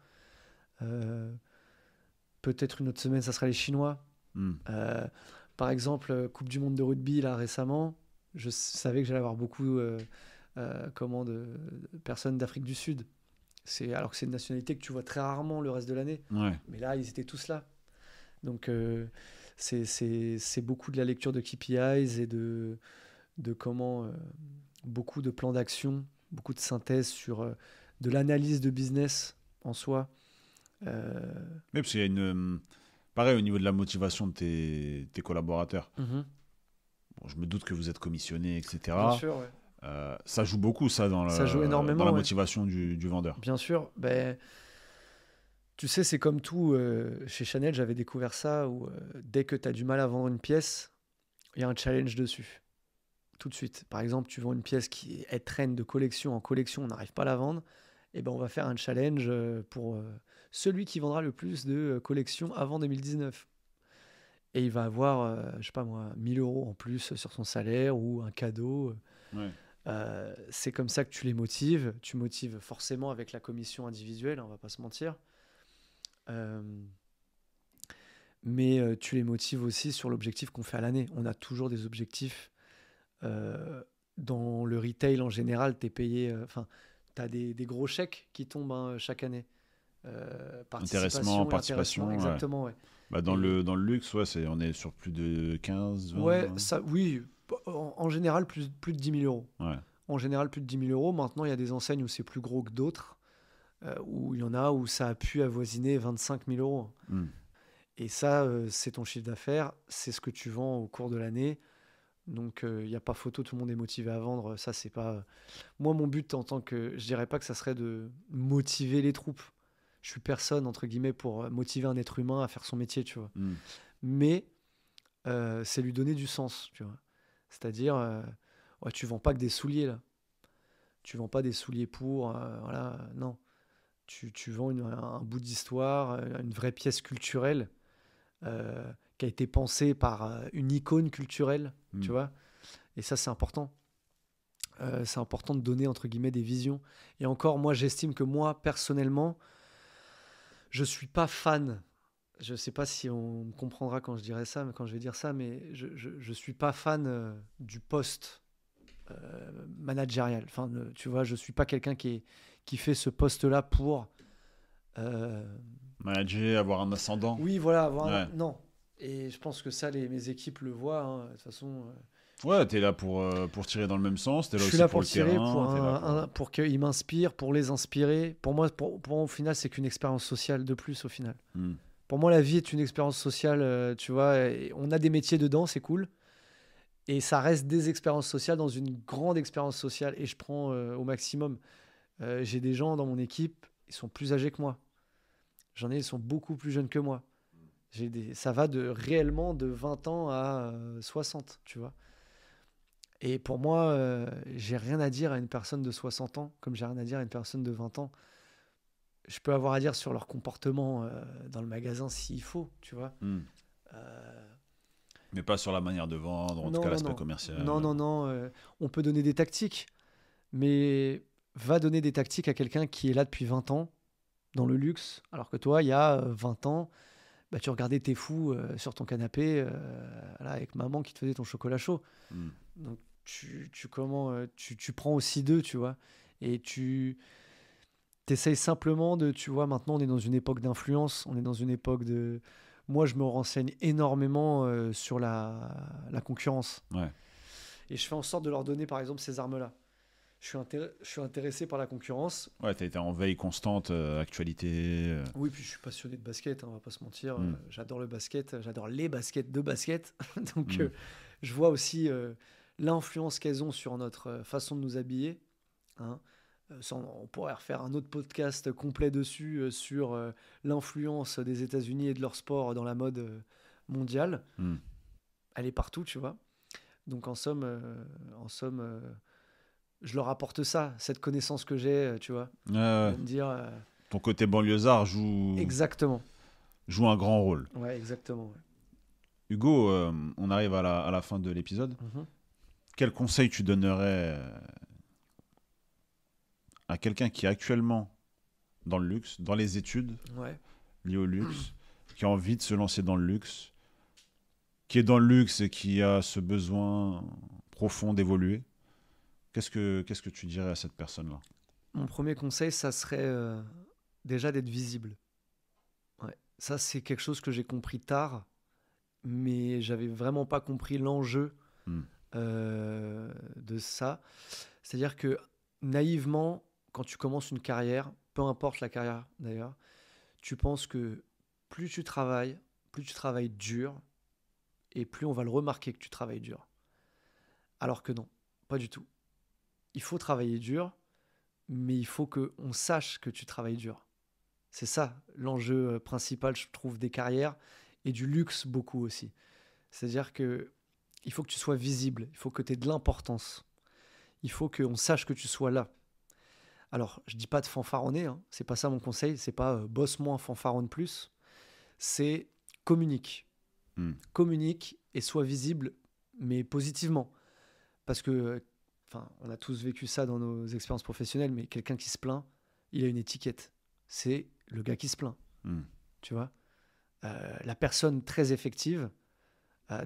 Peut-être une autre semaine, ça sera les Chinois. Par exemple, Coupe du Monde de rugby, là récemment, je savais que j'allais avoir beaucoup de personnes d'Afrique du Sud. Alors que c'est une nationalité que tu vois très rarement le reste de l'année. Ouais. Mais là, ils étaient tous là. Donc, c'est beaucoup de la lecture de KPIs et de beaucoup de plans d'action, beaucoup de synthèse sur de l'analyse de business en soi. Oui, parce qu'il y a une... Pareil, au niveau de la motivation de tes collaborateurs. Bon, je me doute que vous êtes commissionné, etc. Bien sûr, ouais. Ça joue beaucoup, ça joue énormément, dans la motivation du vendeur. Bien sûr. Tu sais, c'est comme tout. Chez Chanel, j'avais découvert ça où dès que tu as du mal à vendre une pièce, il y a un challenge dessus. Tout de suite. Par exemple, tu vends une pièce qui est trend de collection en collection, on n'arrive pas à la vendre. Et on va faire un challenge pour celui qui vendra le plus de collections avant 2019. Et il va avoir, je sais pas moi, 1000 euros en plus sur son salaire ou un cadeau. Ouais. C'est comme ça que tu les motives. Tu motives forcément avec la commission individuelle, on va pas se mentir. Mais tu les motives aussi sur l'objectif qu'on fait à l'année. On a toujours des objectifs. Dans le retail en général, tu es payé... tu as des gros chèques qui tombent chaque année. Intéressement, participation. Exactement, ouais. Dans le luxe, on est sur plus de 15, 20... Ouais, oui. En général, plus de 10 000 euros. Ouais. En général, plus de 10 000 euros. Maintenant, il y a des enseignes où c'est plus gros que d'autres. où il y en a où ça a pu avoisiner 25 000 euros. Et ça, c'est ton chiffre d'affaires, c'est ce que tu vends au cours de l'année. Donc, il n'y a pas photo, tout le monde est motivé à vendre. Ça, c'est pas... Moi, mon but en tant que... Je dirais pas que ça serait de motiver les troupes. Je suis personne, entre guillemets, pour motiver un être humain à faire son métier, tu vois. Mais c'est lui donner du sens, tu vois. C'est-à-dire, ouais, tu vends pas que des souliers, là. Tu vends pas des souliers pour... voilà, non. Tu vends un bout d'histoire, une vraie pièce culturelle qui a été pensée par une icône culturelle, tu vois. Et ça, c'est important. C'est important de donner, entre guillemets, des visions. Et encore, moi, j'estime que moi, personnellement, je suis pas fan. Je sais pas si on me comprendra quand je dirai ça, mais quand je vais dire ça, mais je suis pas fan du poste managérial. Enfin, tu vois, je suis pas quelqu'un qui fait ce poste-là pour manager, avoir un ascendant. Oui, voilà, non. Et je pense que ça, mes équipes le voient. Hein. De toute façon. Ouais, t'es là pour tirer dans le même sens. T'es là aussi pour le terrain. Pour qu'ils m'inspirent, pour les inspirer. Pour moi, au final, c'est qu'une expérience sociale de plus, au final. Pour moi, la vie est une expérience sociale, tu vois. On a des métiers dedans, c'est cool. Et ça reste des expériences sociales dans une grande expérience sociale. Et je prends au maximum. J'ai des gens dans mon équipe, ils sont plus âgés que moi. J'en ai, ils sont beaucoup plus jeunes que moi. Ça va réellement de 20 ans à 60, tu vois. Et pour moi, j'ai rien à dire à une personne de 60 ans, comme j'ai rien à dire à une personne de 20 ans. Je peux avoir à dire sur leur comportement dans le magasin s'il faut, tu vois. Mais pas sur la manière de vendre, en tout cas l'aspect commercial. Non. On peut donner des tactiques, mais va donner des tactiques à quelqu'un qui est là depuis 20 ans, dans le luxe, alors que toi, il y a 20 ans, bah, tu regardais tes fous sur ton canapé là, avec maman qui te faisait ton chocolat chaud. Donc, tu prends aussi d'eux, tu vois, et tu essayes simplement de, tu vois, maintenant on est dans une époque d'influence, on est dans une époque de... Moi, je me renseigne énormément sur la concurrence. Ouais. Et je fais en sorte de leur donner, par exemple, ces armes-là. Je suis intéressé par la concurrence. Ouais, tu as été en veille constante, actualité. Oui, puis je suis passionné de basket, hein, on va pas se mentir. J'adore le basket, j'adore les baskets de basket. Donc, je vois aussi l'influence qu'elles ont sur notre façon de nous habiller. Hein. On pourrait refaire un autre podcast complet dessus sur l'influence des États-Unis et de leur sport dans la mode mondiale. Elle est partout, tu vois. Donc, en somme, je leur apporte ça, cette connaissance que j'ai, tu vois. Me dire, ton côté banlieusard joue... Exactement. Joue un grand rôle. Ouais, exactement. Ouais. Hugo, on arrive à la fin de l'épisode. Quel conseil tu donnerais à quelqu'un qui est actuellement dans le luxe, dans les études liées au luxe, qui a envie de se lancer dans le luxe, qui est dans le luxe et qui a ce besoin profond d'évoluer? Qu'est-ce que tu dirais à cette personne-là? Mon premier conseil, ça serait déjà d'être visible. Ouais. Ça, c'est quelque chose que j'ai compris tard, mais j'avais vraiment pas compris l'enjeu de ça. C'est-à-dire que naïvement, quand tu commences une carrière, peu importe la carrière d'ailleurs, tu penses que plus tu travailles dur, et plus on va le remarquer que tu travailles dur. Alors que non, pas du tout. Il faut travailler dur, mais il faut qu'on sache que tu travailles dur. C'est ça l'enjeu principal, je trouve, des carrières et du luxe beaucoup aussi. C'est-à-dire qu'il faut que tu sois visible, il faut que tu aies de l'importance. Il faut qu'on sache que tu sois là. Alors, je ne dis pas de fanfaronner, hein, c'est pas ça mon conseil, c'est pas bosse moins, fanfaronne plus. C'est communique. Communique et sois visible, mais positivement. Parce que on a tous vécu ça dans nos expériences professionnelles, mais quelqu'un qui se plaint, il a une étiquette. C'est le gars qui se plaint. Tu vois, la personne très effective,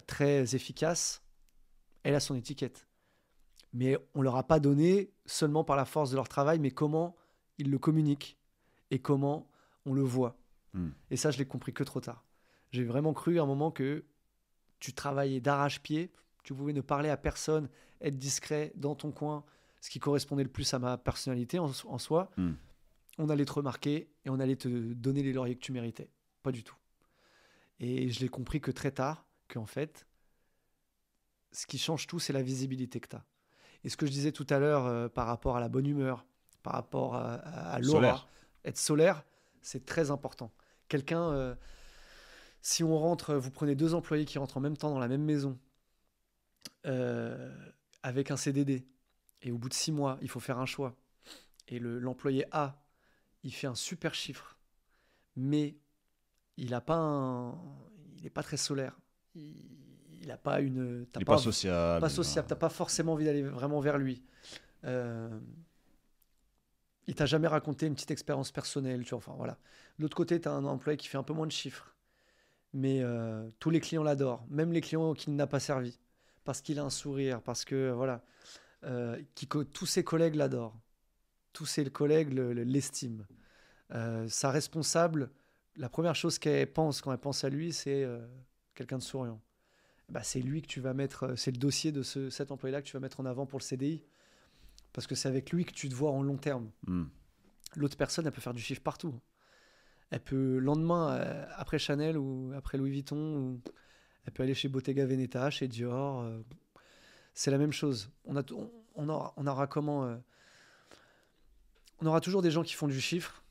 très efficace, elle a son étiquette. Mais on ne leur a pas donné seulement par la force de leur travail, mais comment ils le communiquent et comment on le voit. Et ça, je l'ai compris que trop tard. J'ai vraiment cru à un moment que tu travaillais d'arrache-pied, tu pouvais ne parler à personne, être discret dans ton coin, ce qui correspondait le plus à ma personnalité en soi. on allait te remarquer et on allait te donner les lauriers que tu méritais. Pas du tout. Et je l'ai compris que très tard, qu'en fait, ce qui change tout, c'est la visibilité que tu as. Et ce que je disais tout à l'heure par rapport à la bonne humeur, par rapport à l'aura, Solaire. être solaire, c'est très important. Quelqu'un, si on rentre, vous prenez 2 employés qui rentrent en même temps dans la même maison, avec un CDD, et au bout de 6 mois, il faut faire un choix. Et l'employé A, il fait un super chiffre, mais il n'est pas très solaire. Il n'a pas une. Il n'est pas sociable. Pas sociable. Tu n'as pas forcément envie d'aller vraiment vers lui. Il t'a jamais raconté une petite expérience personnelle. Tu vois, enfin, voilà. De l'autre côté, tu as un employé qui fait un peu moins de chiffres. Mais tous les clients l'adorent. Même les clients qui n'a pas servi. Parce qu'il a un sourire. Parce que, voilà. Tous ses collègues l'adorent. Tous ses collègues l'estiment. Sa responsable, la première chose qu'elle pense quand elle pense à lui, c'est quelqu'un de souriant. Bah, c'est lui que tu vas mettre, c'est le dossier de cet employé-là que tu vas mettre en avant pour le CDI. Parce que c'est avec lui que tu te vois en long terme. L'autre personne, elle peut faire du chiffre partout. Elle peut, le lendemain, après Chanel ou après Louis Vuitton, elle peut aller chez Bottega Veneta, chez Dior. C'est la même chose. On aura comment on aura toujours des gens qui font du chiffre,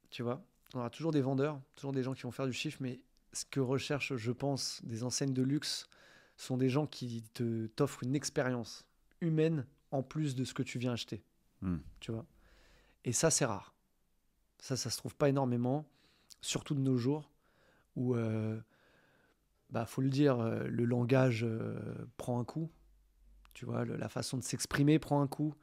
tu vois. On aura toujours des vendeurs, toujours des gens qui vont faire du chiffre, mais ce que recherchent, je pense, des enseignes de luxe sont des gens qui t'offrent une expérience humaine en plus de ce que tu viens acheter, tu vois. Et ça, c'est rare. Ça se trouve pas énormément, surtout de nos jours, où, faut le dire, le langage prend un coup, tu vois, la façon de s'exprimer prend un coup.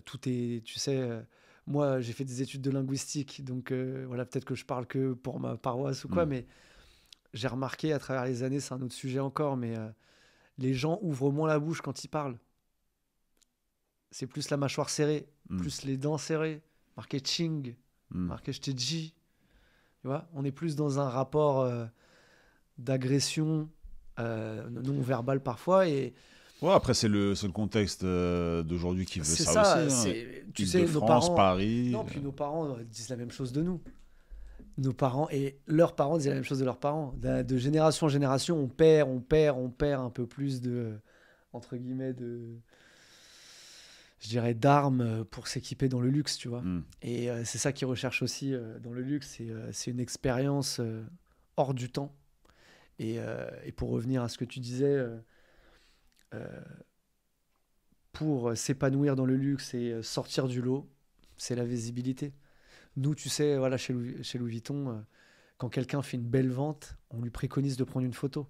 Tout est, tu sais, moi j'ai fait des études de linguistique, donc voilà, peut-être que je parle que pour ma paroisse ou quoi, mais j'ai remarqué à travers les années, c'est un autre sujet encore, mais les gens ouvrent moins la bouche quand ils parlent. C'est plus la mâchoire serrée, plus les dents serrées, marqué ching, marqué je t'ai dit, tu vois, on est plus dans un rapport d'agression non verbale parfois, et ouais, après, c'est le contexte d'aujourd'hui qui veut c'est ça ça, aussi. tu sais, nos Île-de-France, parents, Paris. non, puis nos parents disent la même chose de nous. Nos parents et leurs parents disaient la même chose de leurs parents. De génération en génération, on perd un peu plus de, entre guillemets, je dirais, d'armes pour s'équiper dans le luxe, tu vois. Et c'est ça qu'ils recherchent aussi dans le luxe, c'est une expérience hors du temps. Et pour revenir à ce que tu disais, pour s'épanouir dans le luxe et sortir du lot, c'est la visibilité. Nous, tu sais, voilà, chez Louis Vuitton, quand quelqu'un fait une belle vente, on lui préconise de prendre une photo.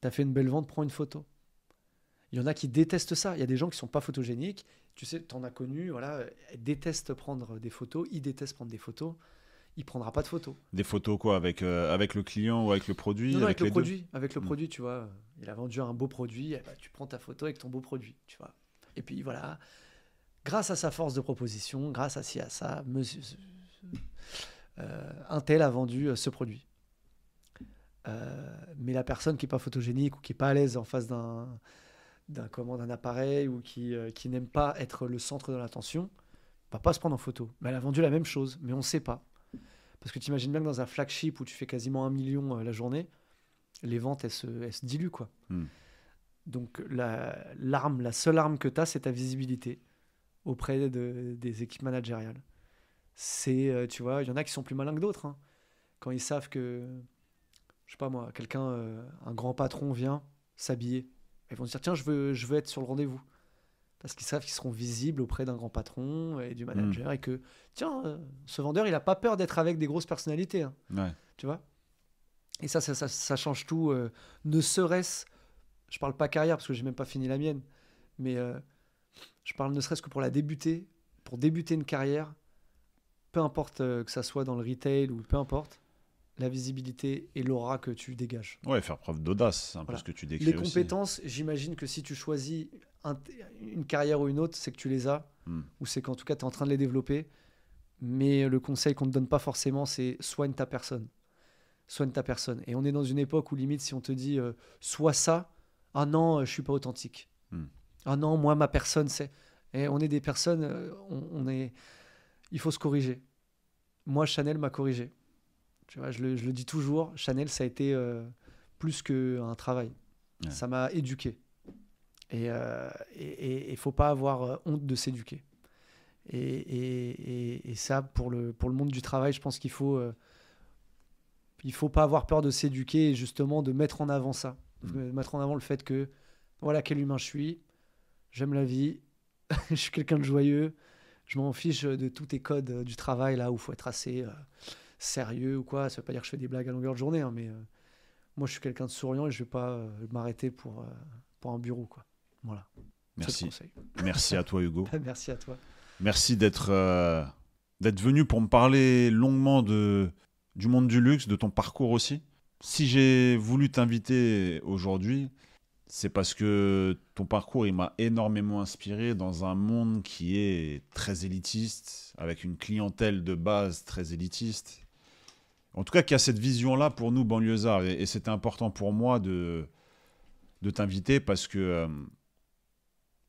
Tu as fait une belle vente, prends une photo. Il y en a qui détestent ça. Il y a des gens qui ne sont pas photogéniques. Tu sais, tu en as connu, voilà, ils détestent prendre des photos. Il déteste prendre des photos. Il ne prendra pas de photos. Des photos quoi, avec le client ou avec le produit? Non, avec le les produit. deux Avec le produit, tu vois. Il a vendu un beau produit. Eh ben, tu prends ta photo avec ton beau produit, tu vois. Et puis voilà, grâce à sa force de proposition, grâce à ci, à ça, monsieur, un tel a vendu ce produit. Mais la personne qui n'est pas photogénique ou qui n'est pas à l'aise en face d'un appareil ou qui n'aime pas être le centre de l'attention, va pas se prendre en photo. Mais elle a vendu la même chose, mais on ne sait pas. Parce que tu imagines bien que dans un flagship où tu fais quasiment 1 million la journée, les ventes, elles se diluent, quoi. Donc la seule arme que tu as, c'est ta visibilité auprès des équipes managériales. C'est, tu vois, il y en a qui sont plus malins que d'autres. Hein. Quand ils savent que, je sais pas moi, un grand patron vient s'habiller, ils vont se dire, tiens, je veux être sur le rendez-vous. Parce qu'ils savent qu'ils seront visibles auprès d'un grand patron et du manager et que, tiens, ce vendeur, il n'a pas peur d'être avec des grosses personnalités. Hein. Ouais. Tu vois ? Et ça change tout. Ne serait-ce, je parle pas carrière parce que j'ai même pas fini la mienne, mais je parle ne serait-ce que pour débuter une carrière, peu importe que ça soit dans le retail ou peu importe, la visibilité et l'aura que tu dégages. Ouais, faire preuve d'audace, c'est un peu ce que tu décris Les aussi. compétences, j'imagine que si tu choisis une carrière ou une autre, c'est que tu les as, ou c'est qu'en tout cas tu es en train de les développer. Mais le conseil qu'on ne te donne pas forcément, c'est soigne ta personne. Soigne ta personne. Et on est dans une époque où limite, si on te dit sois ça, ah non, je suis pas authentique. Ah non, moi, ma personne, c'est... Et on est des personnes, il faut se corriger. Moi, Chanel m'a corrigé. Tu vois, je le dis toujours, Chanel, ça a été plus qu'un travail. Ouais. Ça m'a éduqué. Et il ne faut pas avoir honte de s'éduquer. Et ça, pour le monde du travail, je pense qu'il faut pas avoir peur de s'éduquer et justement de mettre en avant ça. De mettre en avant le fait que voilà quel humain je suis, j'aime la vie, je suis quelqu'un de joyeux, je m'en fiche de tous tes codes du travail là où il faut être assez sérieux ou quoi. Ça veut pas dire que je fais des blagues à longueur de journée, hein, mais moi je suis quelqu'un de souriant et je vais pas m'arrêter pour un bureau, quoi. Voilà. Merci. Merci à toi, Hugo. Merci à toi. Merci d'être venu pour me parler longuement du monde du luxe, de ton parcours aussi. Si j'ai voulu t'inviter aujourd'hui, c'est parce que ton parcours, il m'a énormément inspiré dans un monde qui est très élitiste, avec une clientèle de base très élitiste. En tout cas, qui a cette vision-là pour nous, banlieusards. Et c'était important pour moi de t'inviter parce que,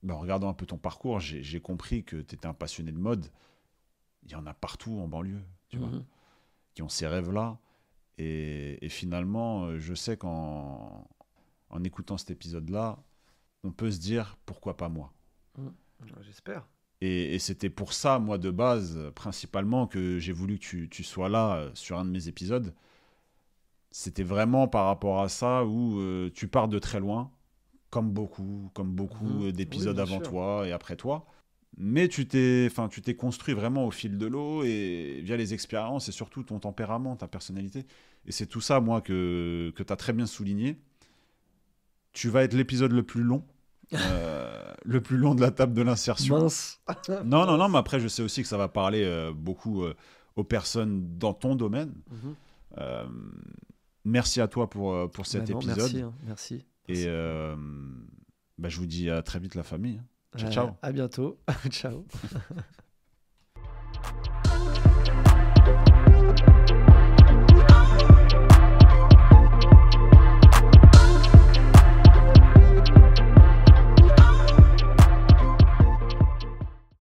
en regardant un peu ton parcours, j'ai compris que tu étais un passionné de mode. Il y en a partout en banlieue, tu vois, qui ont ces rêves-là. Et finalement, je sais qu'en écoutant cet épisode-là, on peut se dire pourquoi pas moi. J'espère. Et c'était pour ça, moi, de base, principalement, que j'ai voulu que tu sois là sur un de mes épisodes. C'était vraiment par rapport à ça où tu pars de très loin, comme beaucoup d'épisodes avant toi et après toi. Mais tu t'es construit vraiment au fil de l'eau et via les expériences et surtout ton tempérament, ta personnalité. Et c'est tout ça, moi, que tu as très bien souligné. Tu vas être l'épisode le plus long. Le plus long de la table de l'insertion. Mince. Non, mais après, je sais aussi que ça va parler beaucoup aux personnes dans ton domaine. Merci à toi pour cet épisode. Merci. Et je vous dis à très vite, la famille. Ciao, ciao. À bientôt. Ciao.